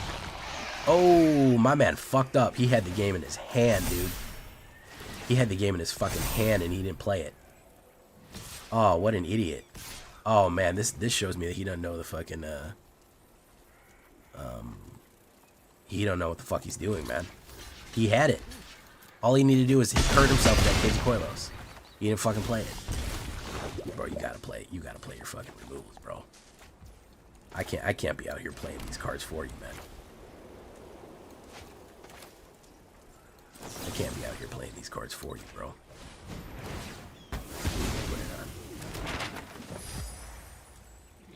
Oh, my man fucked up. He had the game in his hand, dude. He had the game in his fucking hand and he didn't play it. Oh, what an idiot. Oh man, this shows me that he doesn't know the fucking he don't know what the fuck he's doing, man. He had it. All he needed to do was hurt himself with that Cage of Koilos. He didn't fucking play it. Bro, you gotta play it. You gotta play your fucking removals, bro. I can't be out here playing these cards for you, man. can't be out here playing these cards for you, bro.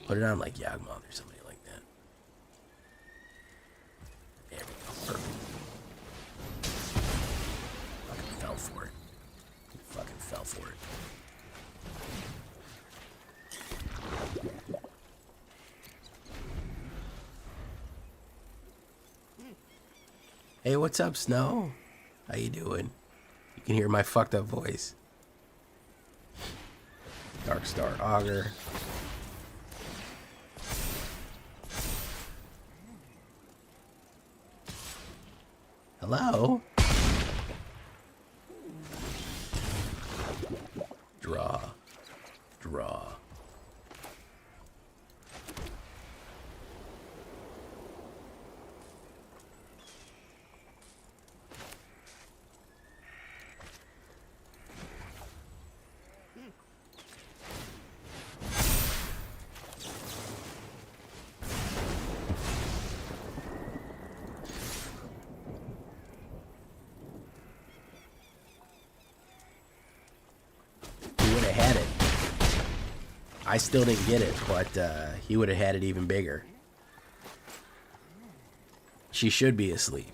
Put it on like Yawgmoth or somebody like that. There we go. Perfect. Fucking fell for it. You fucking fell for it. Hey, what's up, Snow? How you doing? You can hear my fucked up voice. Dark Star Augur. Hello? Draw. Draw. I still didn't get it, but he would have had it even bigger. She should be asleep.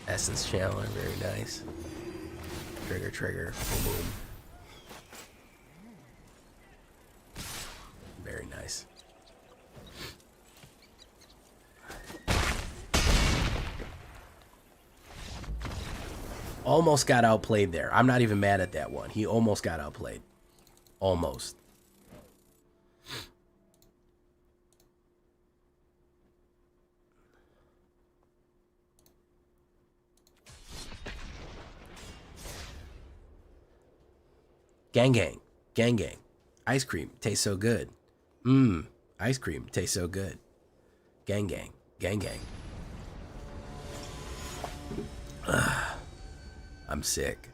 Essence Channeler, very nice. Trigger, trigger, boom, boom. Very nice. Almost got outplayed there. I'm not even mad at that one. He almost got outplayed. Almost. Gang gang. Gang gang. Ice cream tastes so good. Mmm. Ice cream tastes so good. Gang gang. Gang gang. I'm sick.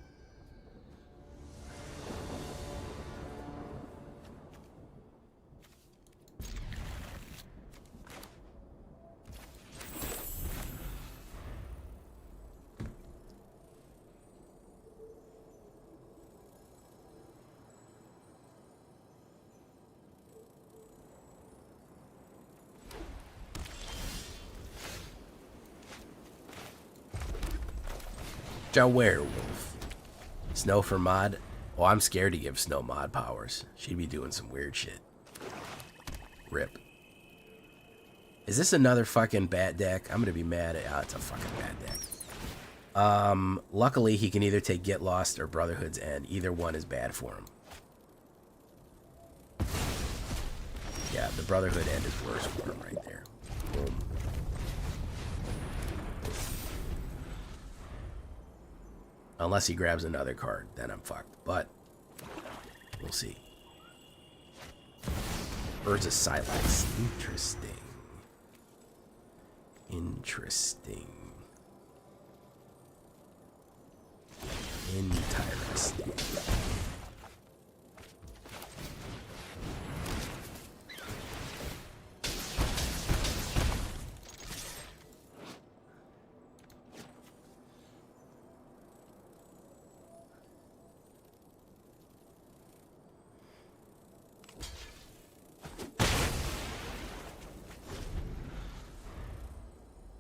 A werewolf. Snow for mod. Oh, I'm scared to give Snow mod powers. She'd be doing some weird shit. Rip. Is this another fucking bat deck? I'm gonna be mad at. Oh, it's a fucking bat deck. Luckily he can either take Get Lost or Brotherhood's End. Either one is bad for him. Yeah, the Brotherhood End is worse for him right there. Boom. Unless he grabs another card, then I'm fucked. But we'll see. Birds of Silex. Interesting. Interesting. Interesting.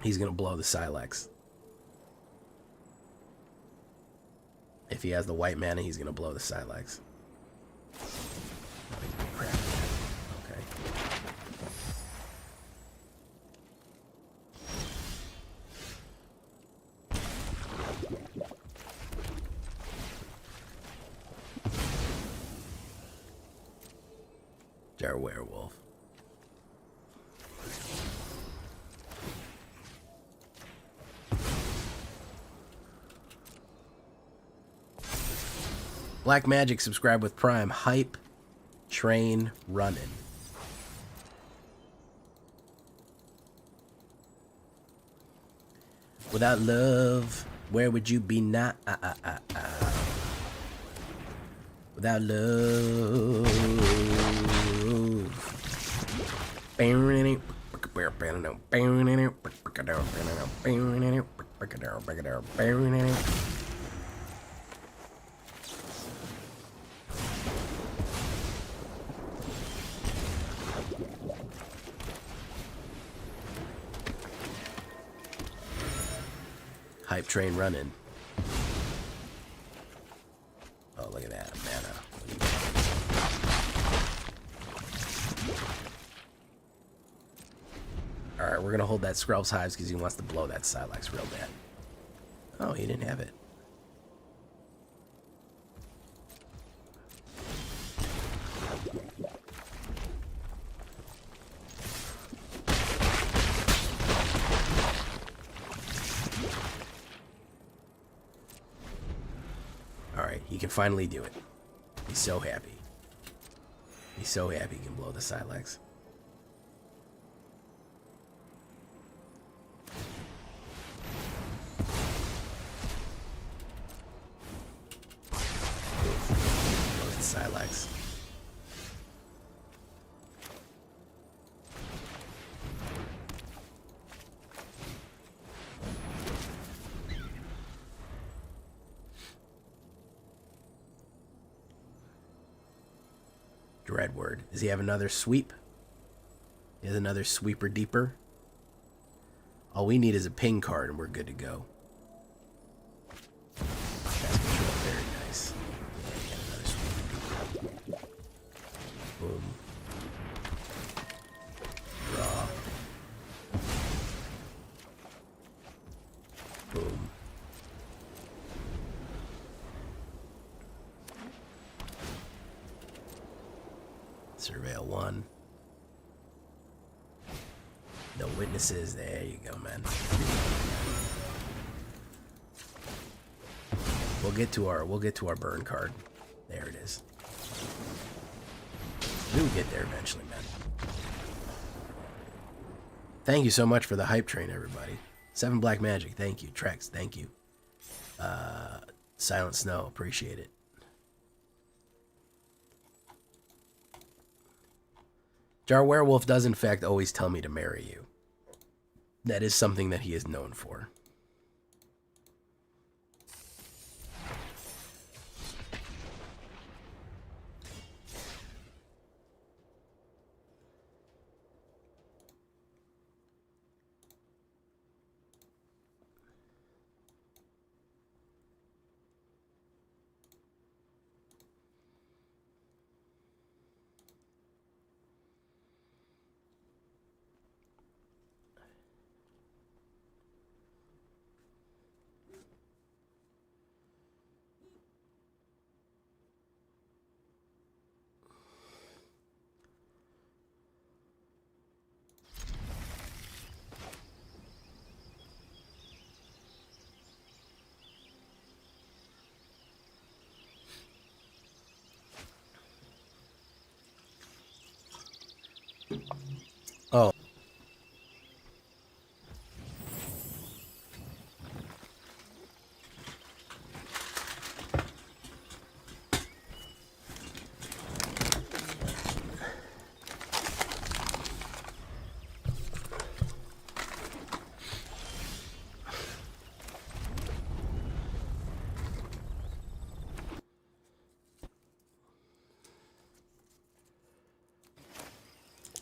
He's gonna blow the Silex. If he has the white mana, he's gonna blow the Silex. Crap. Okay. Jar werewolf. Black Magic subscribe with Prime. Hype train running. Without love, where would you be now? Without love. Hype train running. Oh, look at that mana. Alright, we're gonna hold that Skrelv's Hives because he wants to blow that Silex real bad. Oh, he didn't have it. Alright, he can finally do it. He's so happy. He's so happy he can blow the Silex. Blows the Silex. Dreadword. Does he have another sweep? He has another sweeper deeper. All we need is a ping card and we're good to go. That's control. Very nice. Yeah, he had another sweeper deeper. Boom. Draw. Boom. Surveil 1. No witnesses. There you go, man. We'll get to our burn card. There it is. We'll get there eventually, man. Thank you so much for the hype train, everybody. 7 Black Magic, thank you. Trex, thank you. Silent Snow, appreciate it. Jar Werewolf does in fact always tell me to marry you. That is something that he is known for. Oh.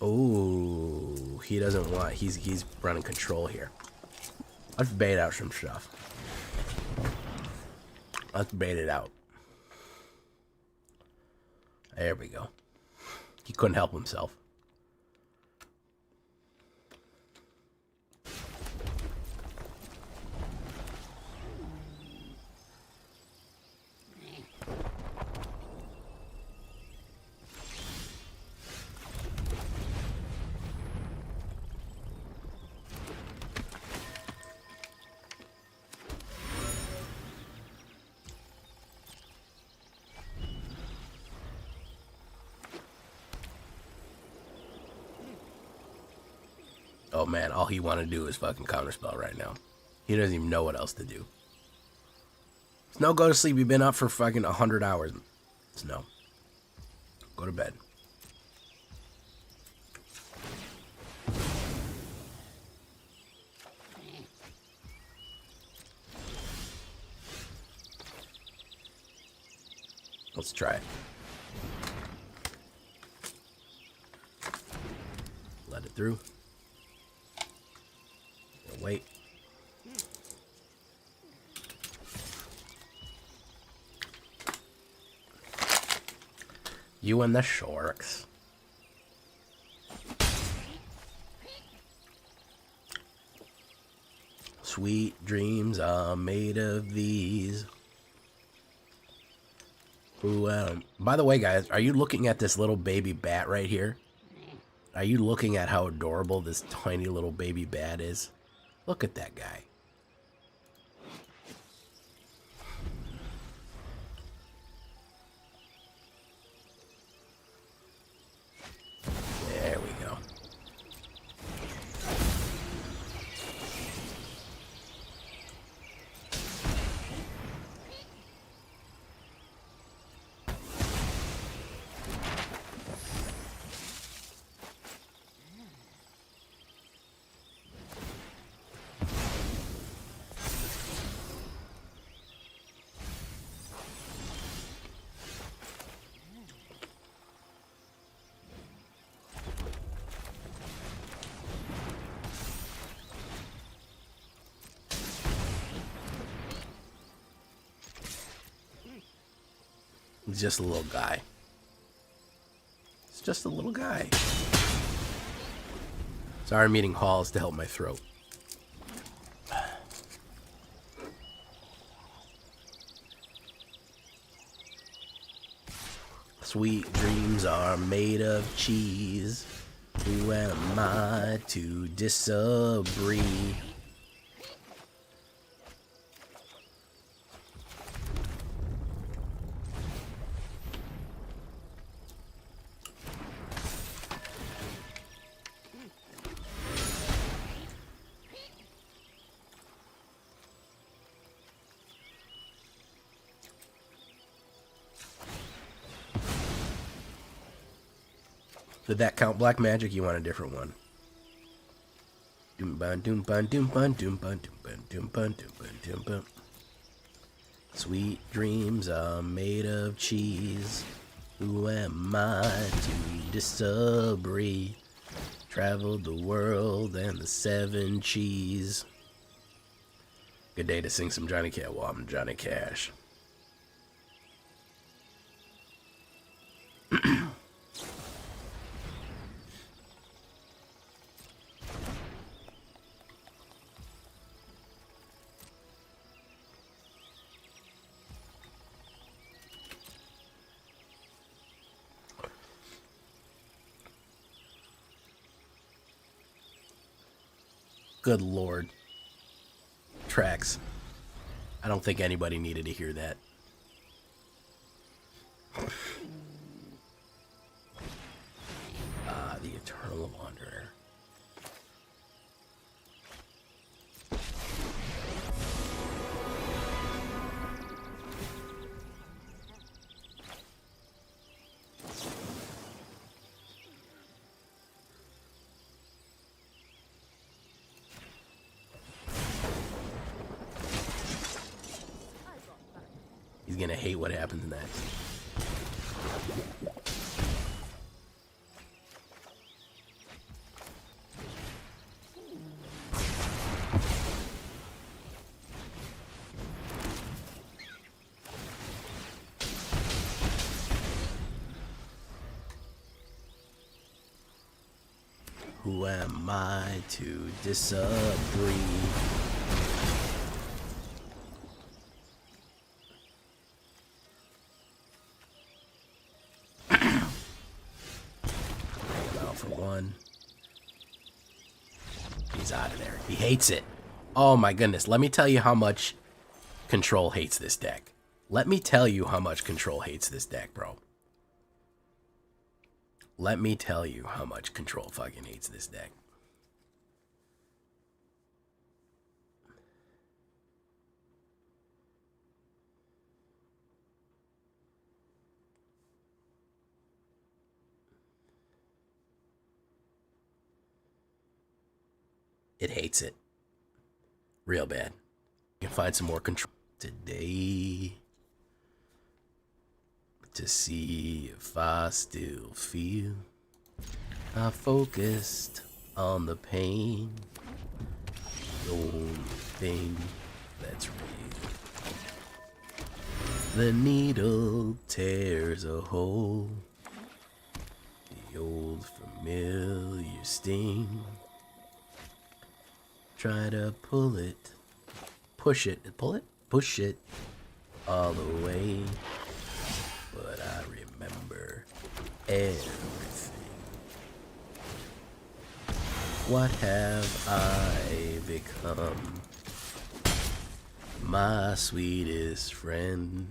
Oh, he doesn't want. He's running control here. Let's bait out some stuff. Let's bait it out. There we go. He couldn't help himself. Oh man, all he want to do is fucking counterspell right now. He doesn't even know what else to do. Snow, go to sleep. You've been up for fucking 100 hours. No. Go to bed. Let's try it. Let it through. Wait. You and the sharks. Sweet dreams are made of these. Ooh, by the way, guys, are you looking at this little baby bat right here? Are you looking at how adorable this tiny little baby bat is? Look at that guy. There we go. He's just a little guy. It's just a little guy. Sorry, I'm eating Halls to help my throat. Sweet dreams are made of cheese. Who am I to disagree? Did that count black magic? You want a different one? Sweet dreams are made of cheese. Who am I to disagree? Traveled the world and the 7 cheese. Good day to sing some Johnny Cash. Well, I'm Johnny Cash. Good Lord. Tracks. I don't think anybody needed to hear that. The Eternal Wanderer. He's gonna hate what happens next. Who am I to disagree? For one. He's out of there. He hates it. Oh my goodness. Let me tell you how much Control hates this deck. Let me tell you how much Control hates this deck, bro. Let me tell you how much Control fucking hates this deck. It hates it. Real bad. You can find some more control today to see if I still feel. I focused on the pain. The only thing that's real. The needle tears a hole. The old familiar sting. Try to pull it, push it, push it all the way. But I remember everything. What have I become? My sweetest friend.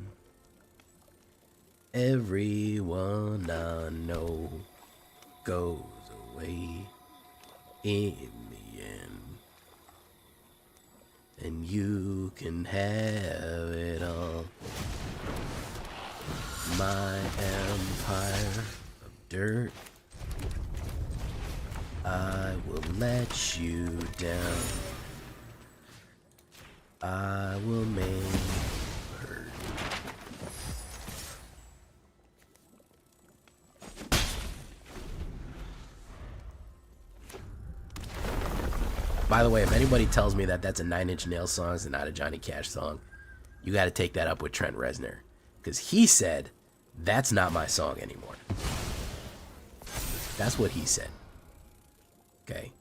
Everyone I know goes away in the end. And you can have it all. My empire of dirt, I will let you down. I will make you hurt. By the way, if anybody tells me that that's a Nine Inch Nails song and not a Johnny Cash song, you got to take that up with Trent Reznor. Because he said, that's not my song anymore. That's what he said. Okay.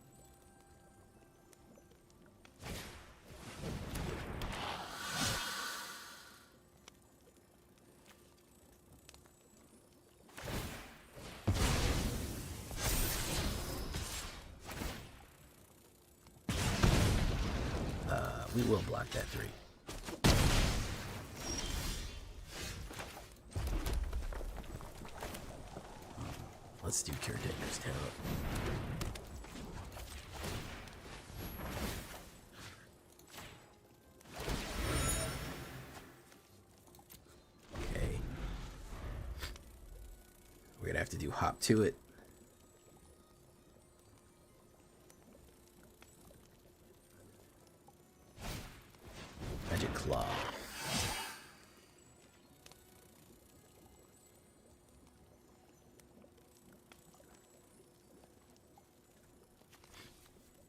We will block that 3. Let's do Caretaker's Talent. Okay. We're gonna have to do Hop to It. Magic Claw.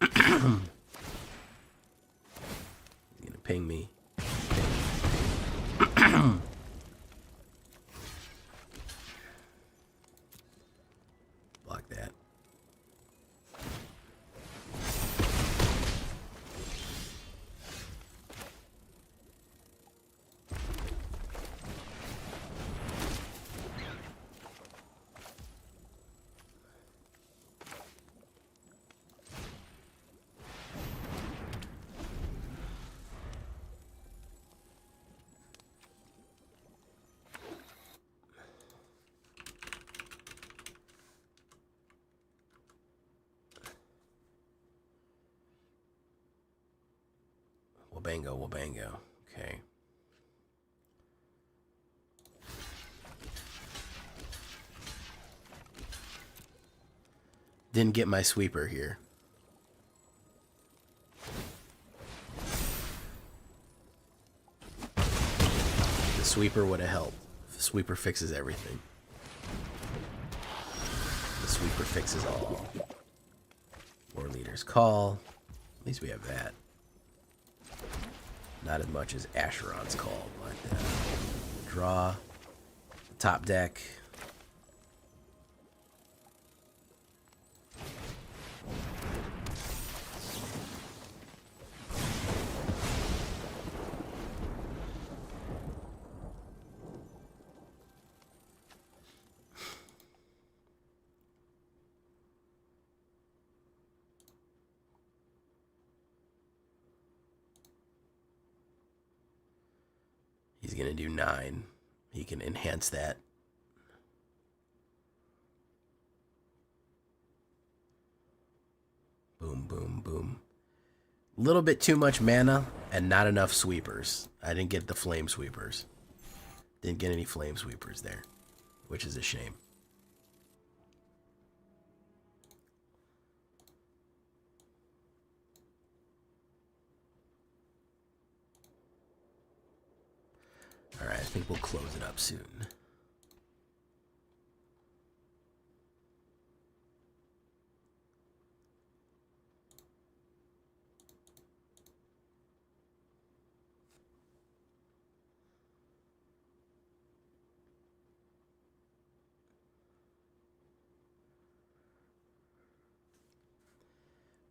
You're gonna ping me. Block that. Wabango, Wabango. Okay. Didn't get my sweeper here. The sweeper would have helped. The sweeper fixes everything. The sweeper fixes all. War Leader's Call. At least we have that. Not as much as Asheron's Call, but draw. Top deck. He's going to do 9. He can enhance that. Boom, boom, boom. A little bit too much mana and not enough sweepers. I didn't get the flame sweepers. Didn't get any flame sweepers there, which is a shame. Alright, I think we'll close it up soon.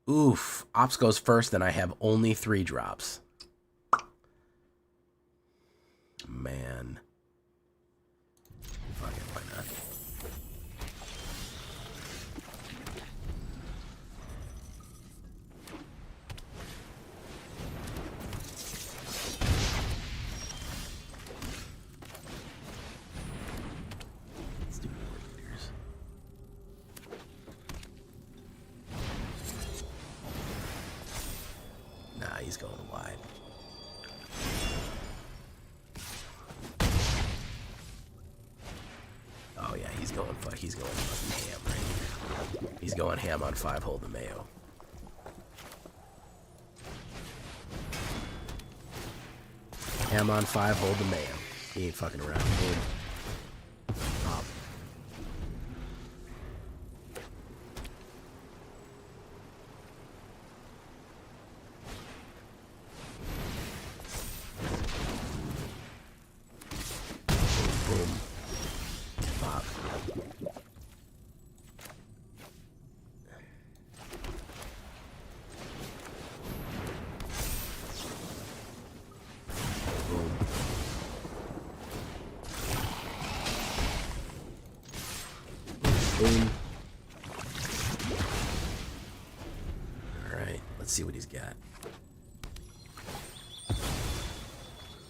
Oof. Ops goes first, and I have only 3 drops. Man. Fuck it, why not? Let's do more leaders. Nah, he's going wide. Oh yeah, he's going fucking ham right here. He's going ham on 5 hold the mayo. Ham on 5 hold the mayo. He ain't fucking around. Boom. Pop. Boom. Pop. Boom. Boom. Alright, let's see what he's got.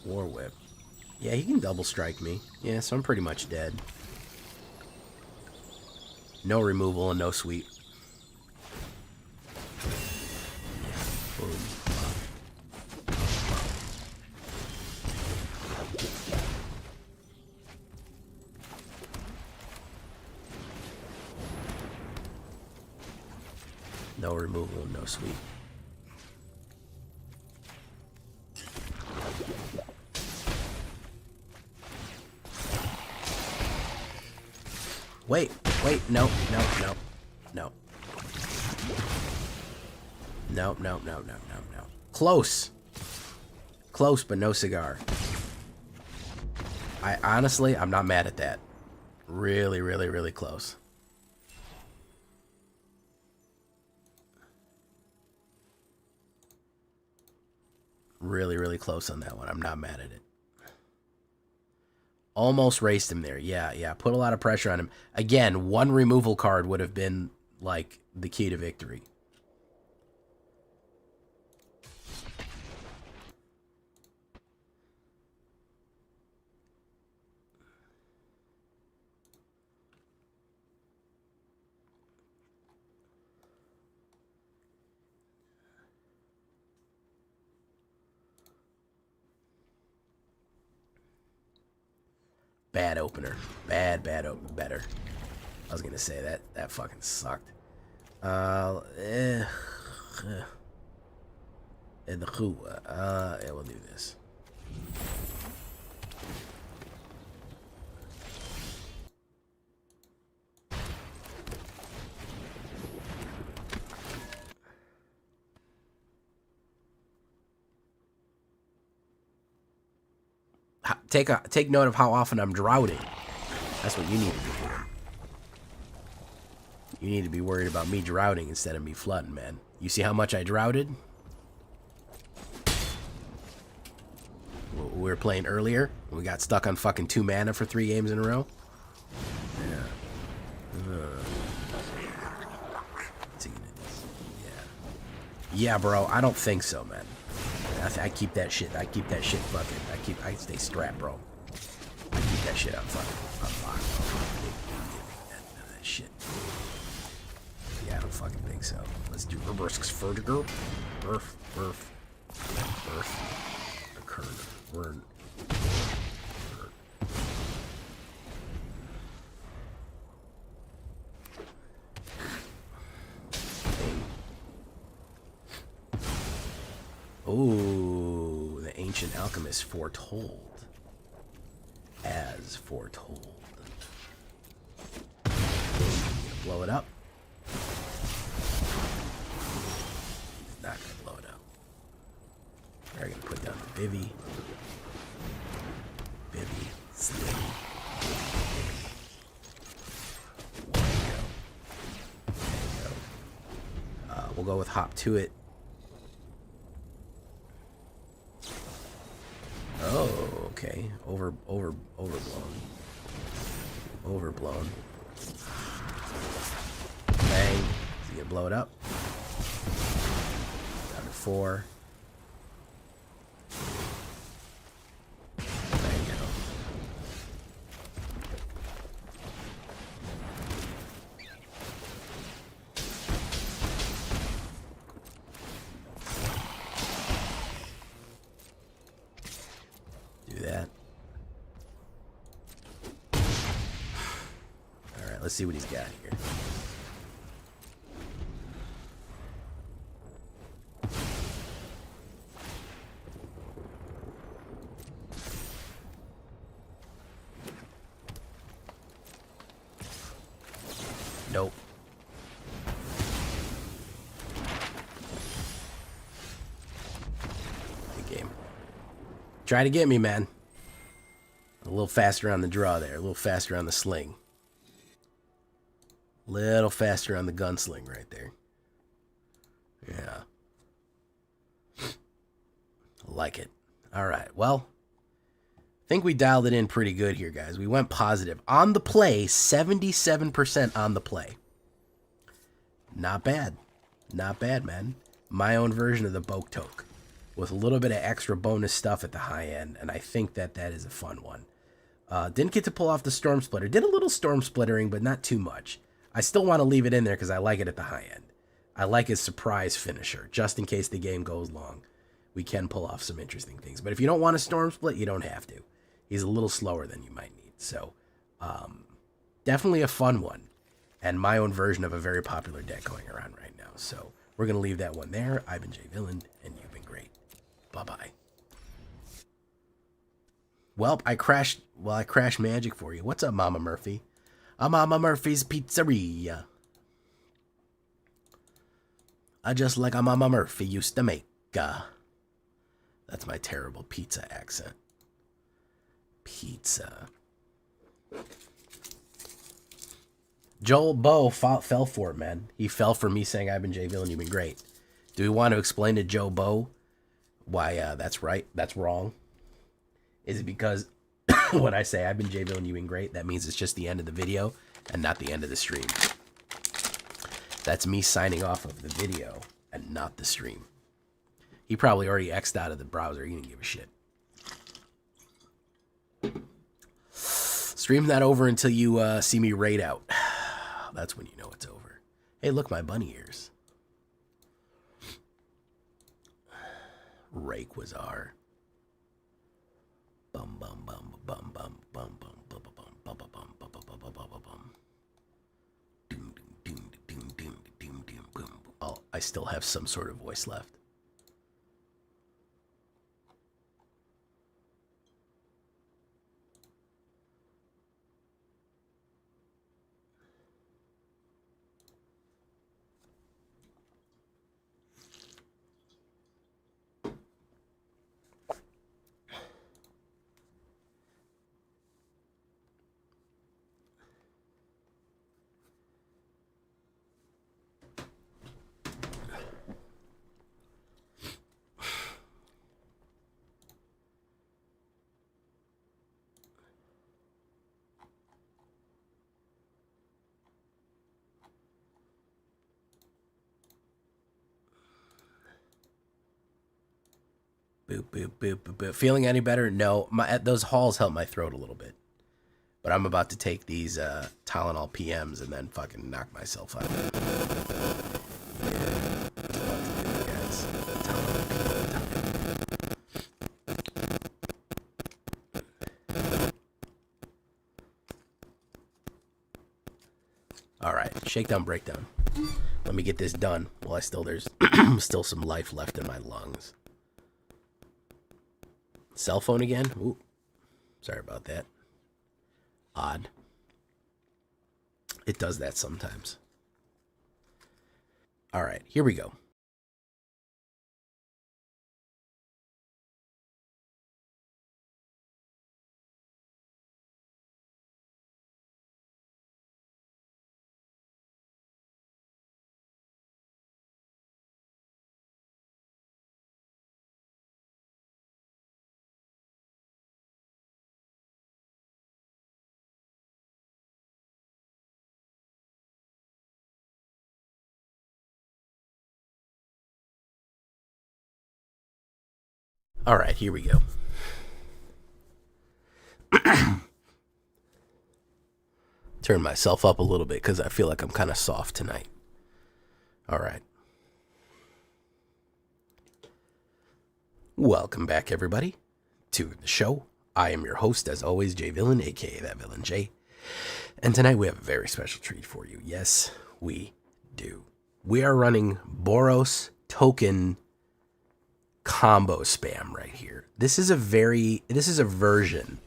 War Whip. Yeah, he can double strike me. Yeah, so I'm pretty much dead. No removal and no sweep. Boom. No removal and no sweep. Wait, no. No. Close. Close, but no cigar. Honestly, I'm not mad at that. Really, really, really close. Really, really close on that one. I'm not mad at it. Almost raced him there. Yeah. Put a lot of pressure on him. Again, 1 removal card would have been, like, the key to victory. Bad opener. Bad opener. Better. I was gonna say that fucking sucked. Yeah, we'll do this. Take note of how often I'm droughting. That's what you need to be doing. You need to be worried about me droughting instead of me flooding, man. You see how much I droughted? We were playing earlier. We got stuck on fucking 2 mana for 3 games in a row. Yeah, bro. I don't think so, man. I keep that shit. fucking. I stay strapped, bro. I keep that shit on fucking lock. That shit. Yeah, I don't fucking think so. Let's do reverse vertigo. Burf. Occurred. Word. Ooh, the ancient alchemist foretold. as foretold. Blow it up. He's not gonna blow it up. We're gonna put down the Vivi. Vivi, Slim. There you go. We'll go with Hop to It. Oh, okay. Overblown. Overblown. Bang. Is he gonna blow it up? Down to 4. There you go. Do that. Alright, let's see what he's got here. Nope. Good game. Try to get me, man. A little faster on the draw there. A little faster on the sling. A little faster on the gunsling right there. Yeah. Like it. All right. Well, I think we dialed it in pretty good here, guys. We went positive. On the play, 77% on the play. Not bad. Not bad, man. My own version of the Boktok, with a little bit of extra bonus stuff at the high end, and I think that that is a fun one. Didn't get to pull off the Storm Splitter. Did a little Storm Splittering, but not too much. I still want to leave it in there because I like it at the high end. I like his surprise finisher, just in case the game goes long. We can pull off some interesting things. But if you don't want a Storm Split, you don't have to. He's a little slower than you might need. So, definitely a fun one. And my own version of a very popular deck going around right now. So, we're going to leave that one there. I've been J Villain, and you've been great. Bye-bye. Well, I crashed magic for you. What's up, Mama Murphy? I'm Mama Murphy's Pizzeria. I just like a Mama Murphy used to make. That's my terrible pizza accent. Pizza. Joel Bow fell for it, man. He fell for me saying I've been J Villain, you've been great. Do we want to explain to Joe Bow why that's right, that's wrong? Is it because when I say I've been J Villain, you've been great, that means it's just the end of the video and not the end of the stream? That's me signing off of the video and not the stream. He probably already X'd out of the browser. He didn't give a shit. Stream that over until you see me raid out. That's when you know it's over. Hey, look, my bunny ears. Rake was our. Bum bum bum bum bum bum bum bum bum bum bum bum bum bum bum bum bum. Doom doom doom doom doom doom boom. Oh, I still have some sort of voice left. Boop, boop, boop, boop, boop. Feeling any better? No. Those halls help my throat a little bit. But I'm about to take these Tylenol PMs and then fucking knock myself out. All right, shakedown, breakdown. Let me get this done while there's still some life left in my lungs. Cell phone again? Ooh, sorry about that. Odd. It does that sometimes. All right, here we go. All right, here we go. Turn myself up a little bit because I feel like I'm kind of soft tonight. All right. Welcome back, everybody, to the show. I am your host, as always, Jay Villain, aka That Villain J. And tonight we have a very special treat for you. Yes, we do. We are running Boros token combo spam right here. This is a version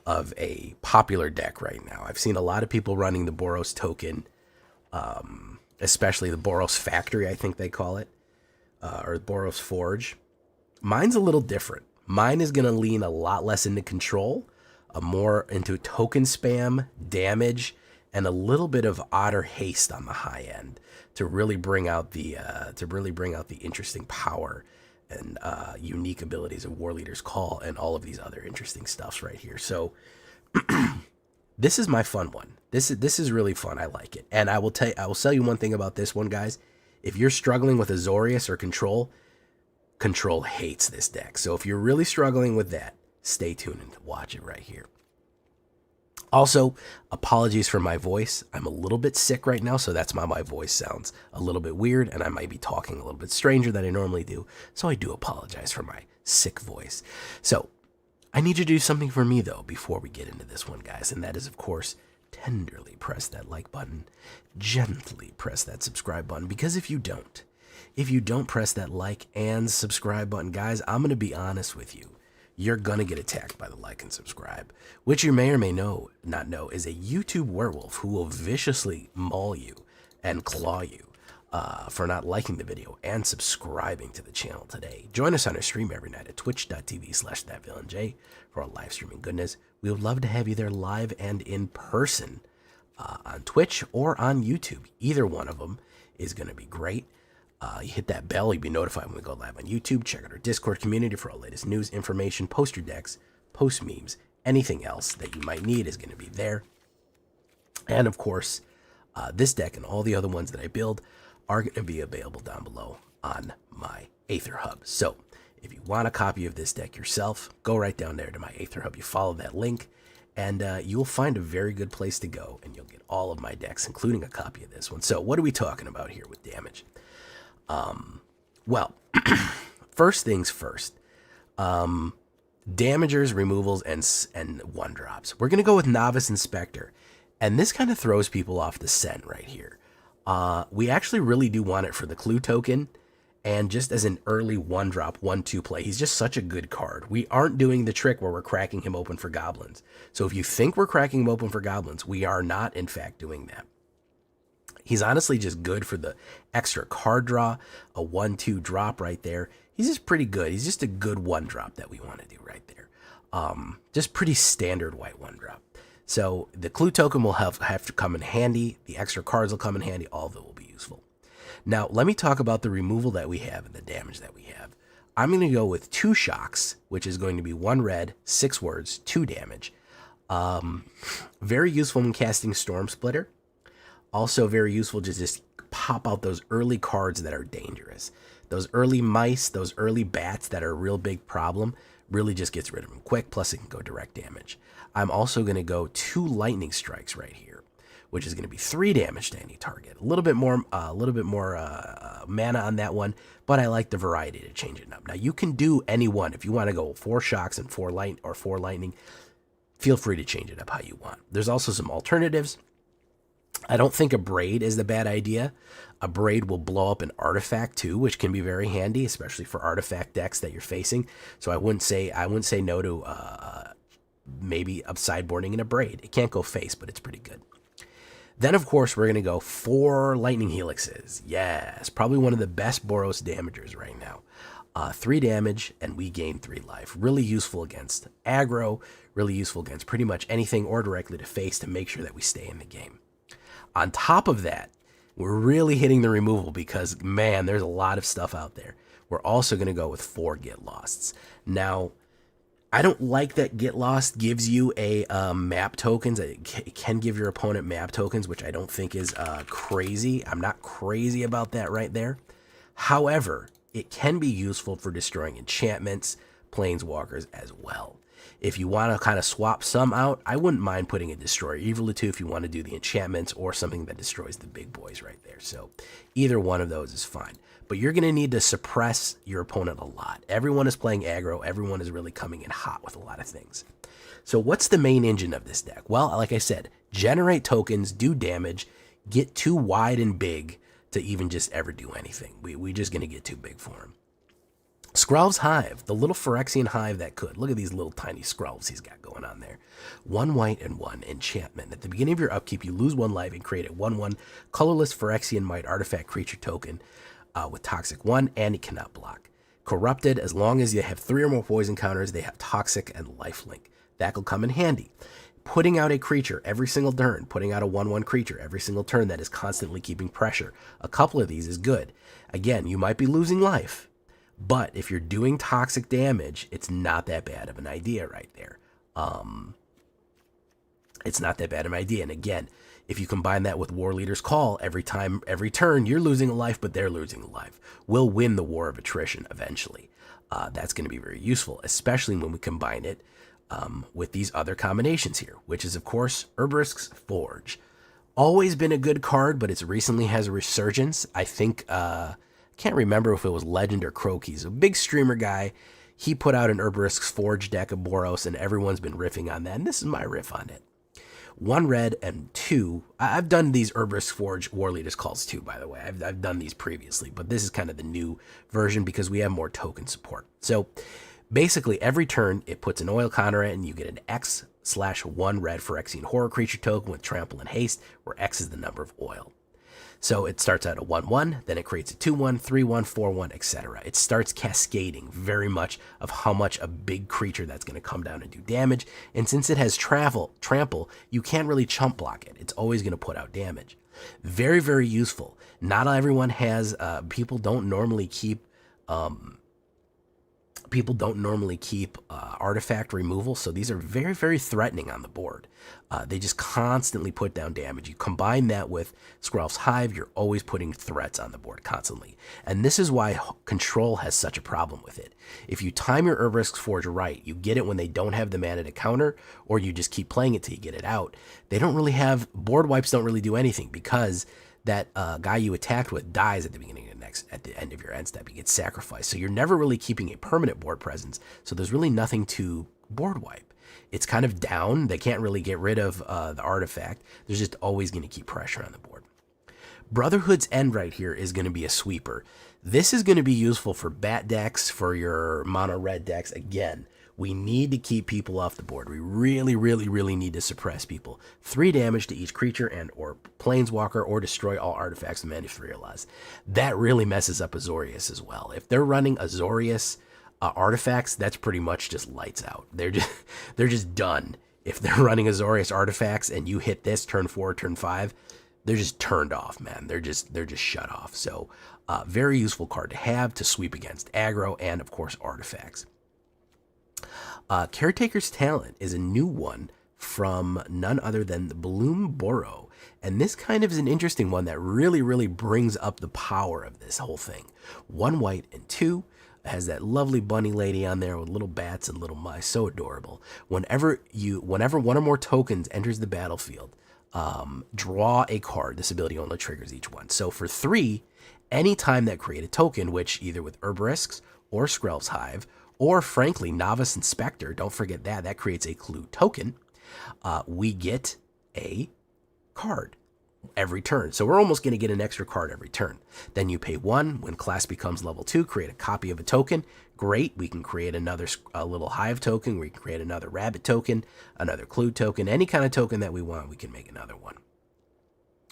of a popular deck right now. I've seen a lot of people running the Boros token, especially the Boros Factory, I think they call it, or Boros Forge. Mine's a little different. Mine is going to lean a lot less into control, more into token spam, damage, and a little bit of otter haste on the high end to really bring out the interesting power and unique abilities of War Leader's Call and all of these other interesting stuffs right here. So this is my fun one. This is really fun. I like it. And I will tell you one thing about this one, guys. If you're struggling with Azorius or Control hates this deck. So if you're really struggling with that, stay tuned and watch it right here. Also, apologies for my voice. I'm a little bit sick right now, so that's why my voice sounds a little bit weird, and I might be talking a little bit stranger than I normally do. So I do apologize for my sick voice. So I need you to do something for me, though, before we get into this one, guys, and that is, of course, tenderly press that like button, gently press that subscribe button, because if you don't press that like and subscribe button, guys, I'm going to be honest with you. You're going to get attacked by the like and subscribe, which you may or may not know is a YouTube werewolf who will viciously maul you and claw you for not liking the video and subscribing to the channel today. Join us on our stream every night at twitch.tv/thatvillainj for our live streaming goodness. We would love to have you there live and in person on Twitch or on YouTube. Either one of them is going to be great. You hit that bell, you'll be notified when we go live on YouTube. Check out our Discord community for all latest news, information, post your decks, post memes, anything else that you might need is going to be there. And of course, this deck and all the other ones that I build are going to be available down below on my AetherHub. So if you want a copy of this deck yourself, go right down there to my AetherHub. You follow that link, and you'll find a very good place to go, and you'll get all of my decks, including a copy of this one. So what are we talking about here with damage? Well, first things first, damagers, removals, and one drops. We're going to go with Novice Inspector, and this kind of throws people off the scent right here. We actually really do want it for the clue token, and just as an early one drop, 1/2 play. He's just such a good card. We aren't doing the trick where we're cracking him open for goblins. So if you think we're cracking him open for goblins, we are not, in fact, doing that. He's honestly just good for the extra card draw, a 1/2 drop right there. He's just pretty good. He's just a good one drop that we want to do right there. Just pretty standard white one drop. So the clue token will have to come in handy. The extra cards will come in handy. All of it will be useful. Now, let me talk about the removal that we have and the damage that we have. I'm going to go with 2 shocks, which is going to be 1 red, 6 words, 2 damage. Very useful when casting Storm Splitter. Also very useful to just pop out those early cards that are dangerous. Those early mice, those early bats that are a real big problem, really just gets rid of them quick, plus it can go direct damage. I'm also going to go 2 lightning strikes right here, which is going to be 3 damage to any target. A little bit more mana on that one, but I like the variety to change it up. Now you can do any one. If you want to go 4 shocks and 4 lightning, feel free to change it up how you want. There's also some alternatives. I don't think a braid is the bad idea. A braid will blow up an artifact too, which can be very handy, especially for artifact decks that you're facing. So I wouldn't say no to maybe up sideboarding in a braid. It can't go face, but it's pretty good. Then, of course, we're going to go 4 lightning helixes. Yes, probably one of the best Boros damagers right now. 3 damage, and we gain 3 life. Really useful against aggro, really useful against pretty much anything or directly to face to make sure that we stay in the game. On top of that, we're really hitting the removal because, man, there's a lot of stuff out there. We're also going to go with 4 Get Losts. Now, I don't like that Get Lost gives you a map tokens. It can give your opponent map tokens, which I don't think is crazy. I'm not crazy about that right there. However, it can be useful for destroying enchantments, planeswalkers as well. If you want to kind of swap some out, I wouldn't mind putting a Destroyer Evil 2 if you want to do the enchantments or something that destroys the big boys right there. So either one of those is fine. But you're going to need to suppress your opponent a lot. Everyone is playing aggro. Everyone is really coming in hot with a lot of things. So what's the main engine of this deck? Well, like I said, generate tokens, do damage, get too wide and big to even just ever do anything. We're just going to get too big for him. Skrelv's Hive, the little Phyrexian hive that could. Look at these little tiny Skrelvs he's got going on there. 1 white and 1 enchantment. At the beginning of your upkeep, you lose 1 life and create a 1/1 colorless Phyrexian Might artifact creature token with Toxic 1, and it cannot block. Corrupted, as long as you have 3 or more poison counters, they have Toxic and Lifelink. That will come in handy. Putting out a creature every single turn, putting out a 1/1 creature every single turn that is constantly keeping pressure. A couple of these is good. Again, you might be losing life, but if you're doing toxic damage, it's not that bad of an idea right there. It's not that bad of an idea. And again, if you combine that with War Leader's Call, every turn, you're losing a life, but they're losing a life. We'll win the war of attrition eventually. That's going to be very useful, especially when we combine it with these other combinations here, which is, of course, Herbarisk's Forge. Always been a good card, but it's recently has a resurgence. I think, can't remember if it was Legend or Croaky's, a big streamer guy. He put out an Herbarisk's Forge deck of Boros, and everyone's been riffing on that, and this is my riff on it. 1 red and 2. I've done these Herbarisk's Forge War Leaders Calls too, by the way. I've done these previously, but this is kind of the new version because we have more token support. So basically, every turn, it puts an oil counter in, and you get an X/1 red Phyrexian Horror creature token with Trample and Haste, where X is the number of oil. So it starts out a 1/1, then it creates a 2/1, 3/1, 4/1, etc. It starts cascading very much of how much a big creature that's going to come down and do damage. And since it has trample, you can't really chump block it. It's always going to put out damage. Very, very useful. Not everyone has, people don't normally keep artifact removal, so these are very, very threatening on the board. They just constantly put down damage. You combine that with Skrelv's Hive, you're always putting threats on the board constantly. And this is why Control has such a problem with it. If you time your Herbarisk's Forge right, you get it when they don't have the mana to counter, or you just keep playing it till you get it out. They don't really have, board wipes don't really do anything because that guy you attacked with dies at the beginning of at the end of your end step. He gets sacrificed. So you're never really keeping a permanent board presence. So there's really nothing to board wipe. It's kind of down. They can't really get rid of the artifact. They're just always going to keep pressure on the board. Brotherhood's End right here is going to be a sweeper. This is going to be useful for bat decks, for your mono red decks. Again, we need to keep people off the board. We really, really, really need to suppress people. 3 damage to each creature and or planeswalker, or destroy all artifacts and materialize. That really messes up Azorius as well. If they're running Azorius artifacts, that's pretty much just lights out. They're just done. If they're running Azorius artifacts and you hit this turn 4, turn 5, they're just turned off, man. They're just shut off. So very useful card to have to sweep against aggro and, of course, artifacts. Caretaker's Talent is a new one from none other than the Bloomburrow. And this kind of is an interesting one that really, really brings up the power of this whole thing. 1 white and 2. Has that lovely bunny lady on there with little bats and little mice. So adorable. Whenever one or more tokens enters the battlefield, draw a card. This ability only triggers each one. So for 3, anytime that create a token, which either with Herbarisk's or Skrelv's Hive, or frankly, Novice Inspector, don't forget that creates a clue token, we get a card. every turn. So we're almost going to get an extra card every turn. Then you pay 1. When class becomes level 2, create a copy of a token. Great. We can create another little hive token. We can create another rabbit token, another clue token, any kind of token that we want. We can make another one,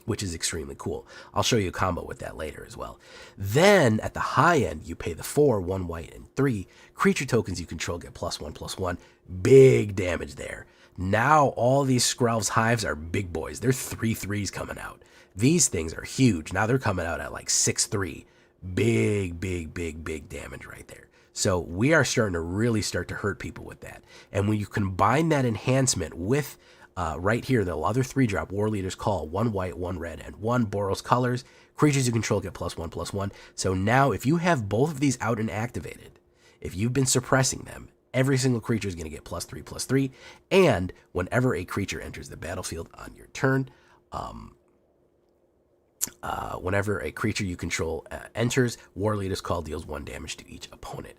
which is extremely cool. I'll show you a combo with that later as well. Then at the high end, you pay the 4, 1 white, and 3. Creature tokens you control get +1/+1. Big damage there. Now all these Skrelv's hives are big boys. They're 3/3s coming out. These things are huge. Now they're coming out at like 6/3. Big, big, big, big damage right there. So we are starting to really start to hurt people with that. And when you combine that enhancement with right here, the other 3-drop War Leader's Call, 1 white, 1 red, and 1 Boros colors, creatures you control get +1/+1. So now if you have both of these out and activated, if you've been suppressing them, every single creature is going to get +3/+3. And whenever a creature enters the battlefield on your turn, whenever a creature you control enters, War Leader's Call deals 1 damage to each opponent.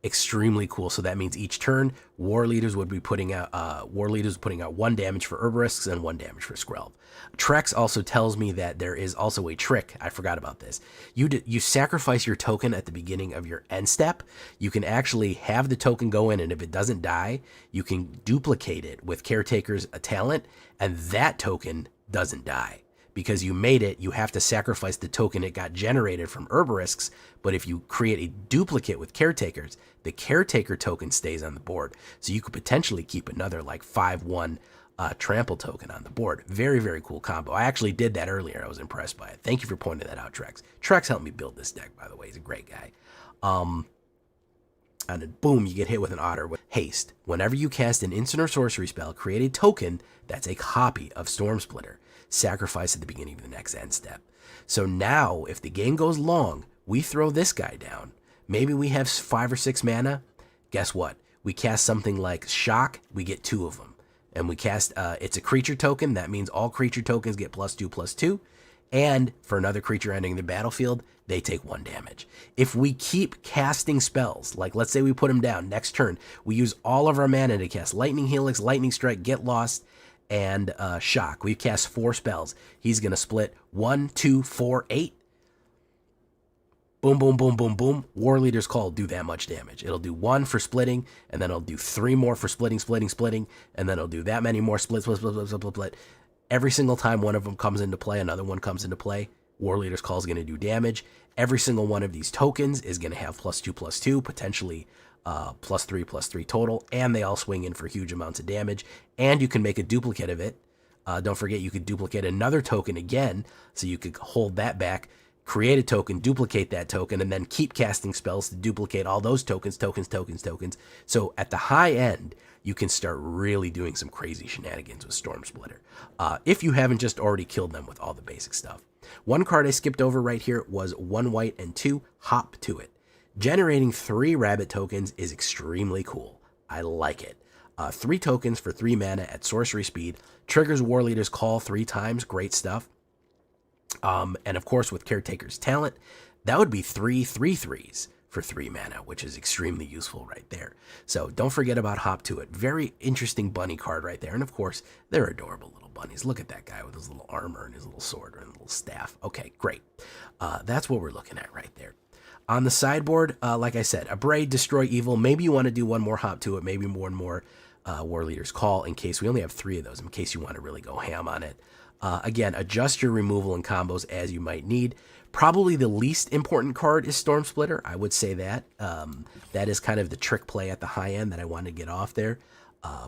Extremely cool. So that means each turn, War Leaders would be putting out 1 damage for Herbarisks and 1 damage for Skrelv. Trex also tells me that there is also a trick. I forgot about this. You sacrifice your token at the beginning of your end step. You can actually have the token go in, and if it doesn't die, you can duplicate it with Caretaker's talent, and that token doesn't die. Because you made it, you have to sacrifice the token it got generated from Herbarisks, but if you create a duplicate with Caretakers, the Caretaker token stays on the board. So you could potentially keep another like 5/1 trample token on the board. Very, very cool combo. I actually did that earlier. I was impressed by it. Thank you for pointing that out, Trex. Trex helped me build this deck, by the way. He's a great guy. And then boom, you get hit with an otter with haste. Whenever you cast an instant or sorcery spell, create a token that's a copy of Storm Splitter. Sacrifice at the beginning of the next end step. So now, if the game goes long, we throw this guy down. Maybe we have 5 or 6 mana. Guess what? We cast something like Shock, we get 2 of them. And we cast, it's a creature token. That means all creature tokens get +2/+2. And for another creature entering the battlefield, they take 1 damage. If we keep casting spells, like let's say we put him down next turn, we use all of our mana to cast Lightning Helix, Lightning Strike, Get Lost, and Shock. We've cast 4 spells. He's going to split 1, 2, 4, 8. Boom, boom, boom, boom, boom. War Leader's Call do that much damage. It'll do 1 for splitting, and then it'll do 3 more for splitting, and then it'll do that many more split. Every single time one of them comes into play, another one comes into play, War Leader's Call is going to do damage. Every single one of these tokens is going to have +2/+2, potentially +3/+3 total, and they all swing in for huge amounts of damage. And you can make a duplicate of it. Don't forget, you could duplicate another token again, so you could hold that back, create a token, duplicate that token, and then keep casting spells to duplicate all those tokens. So at the high end, you can start really doing some crazy shenanigans with Storm Splitter, if you haven't just already killed them with all the basic stuff. One card I skipped over right here was 1 white and 2, Hop to It. Generating 3 rabbit tokens is extremely cool. I like it. 3 tokens for 3 mana at sorcery speed. Triggers War Leader's Call 3 times. Great stuff. And of course, with Caretaker's talent, that would be 3 3/3s for 3 mana, which is extremely useful right there. So don't forget about Hop to It. Very interesting bunny card right there. And of course, they're adorable little bunnies. Look at that guy with his little armor and his little sword and little staff. Okay, great. That's what we're looking at right there. On the sideboard, like I said, Abrade, Destroy Evil. Maybe you want to do 1 more Hop to It, maybe one more War Leader's Call, in case we only have 3 of those, in case you want to really go ham on it. Again, adjust your removal and combos as you might need. Probably the least important card is Storm Splitter. I would say that. That is kind of the trick play at the high end that I want to get off there.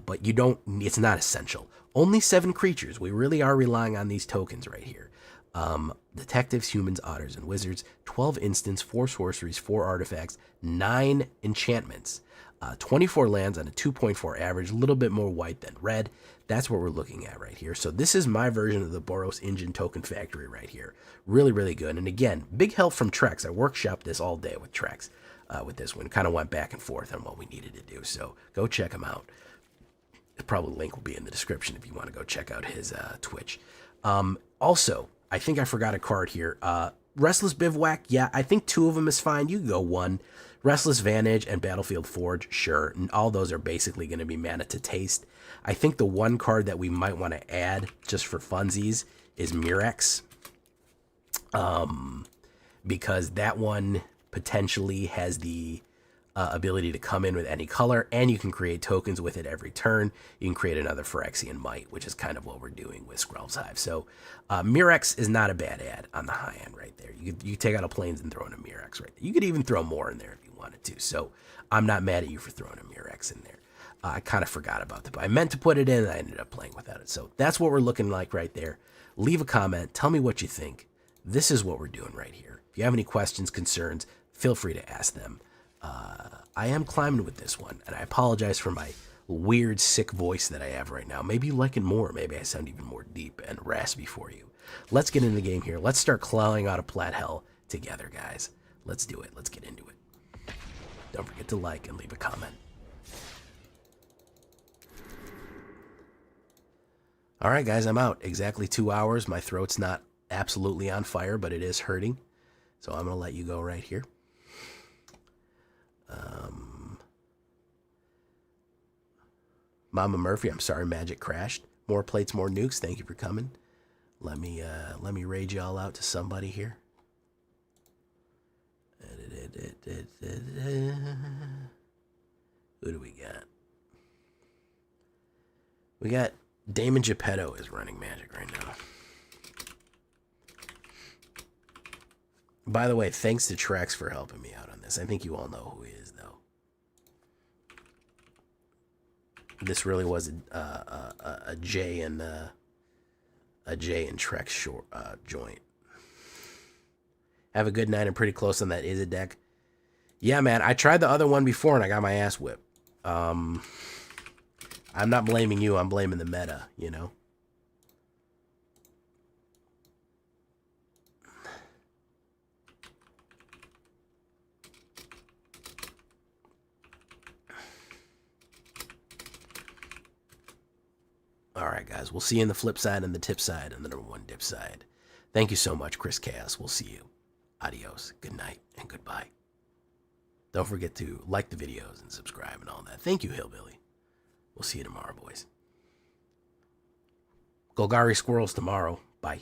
But you don't, it's not essential. Only 7 creatures. We really are relying on these tokens right here. Detectives, humans, otters, and wizards. 12 instants, 4 sorceries, 4 artifacts, 9 enchantments. 24 lands on a 2.4 average, a little bit more white than red. That's what we're looking at right here. So this is my version of the Boros Engine Token Factory right here. Really, really good. And again, big help from Trex. I workshopped this all day with Trex with this one. Kind of went back and forth on what we needed to do. So go check him out. Probably link will be in the description if you want to go check out his Twitch. Also, I think I forgot a card here. Restless Bivouac. Yeah, I think 2 of them is fine. You can go 1. Restless Vantage and Battlefield Forge, sure. And all those are basically going to be mana to taste. I think the one card that we might want to add just for funsies is Murex. Because that one potentially has the ability to come in with any color, and you can create tokens with it every turn. You can create another Phyrexian Might, which is kind of what we're doing with Skrelv's Hive. So Murex is not a bad ad on the high end right there. You take out a Plains and throw in a Murex right there. You could even throw more in there if you wanted to. So I'm not mad at you for throwing a Murex in there. I kind of forgot about that, but I meant to put it in, and I ended up playing without it. So that's what we're looking like right there. Leave a comment. Tell me what you think. This is what we're doing right here. If you have any questions, concerns, feel free to ask them. I am climbing with this one, and I apologize for my weird, sick voice that I have right now. Maybe you like it more. Maybe I sound even more deep and raspy for you. Let's get in the game here. Let's start clawing out of Plat Hell together, guys. Let's do it. Let's get into it. Don't forget to like and leave a comment. All right, guys, I'm out. Exactly 2 hours. My throat's not absolutely on fire, but it is hurting. So I'm going to let you go right here. Mama Murphy, I'm sorry Magic crashed. More plates, more nukes. Thank you for coming. Let me raid y'all out to somebody here. Who do we got? We got Damon Geppetto is running Magic right now. By the way, thanks to Trex for helping me out on this. I think you all know who he is, though. This really was a Jay and Trex joint. Have a good night. I'm pretty close on that Is It deck. Yeah, man. I tried the other one before and I got my ass whipped. I'm not blaming you. I'm blaming the meta, you know. All right, guys. We'll see you in the flip side and the tip side and the #1 dip side. Thank you so much, Chris Chaos. We'll see you. Adios. Good night and goodbye. Don't forget to like the videos and subscribe and all that. Thank you, Hillbilly. We'll see you tomorrow, boys. Golgari Squirrels tomorrow. Bye.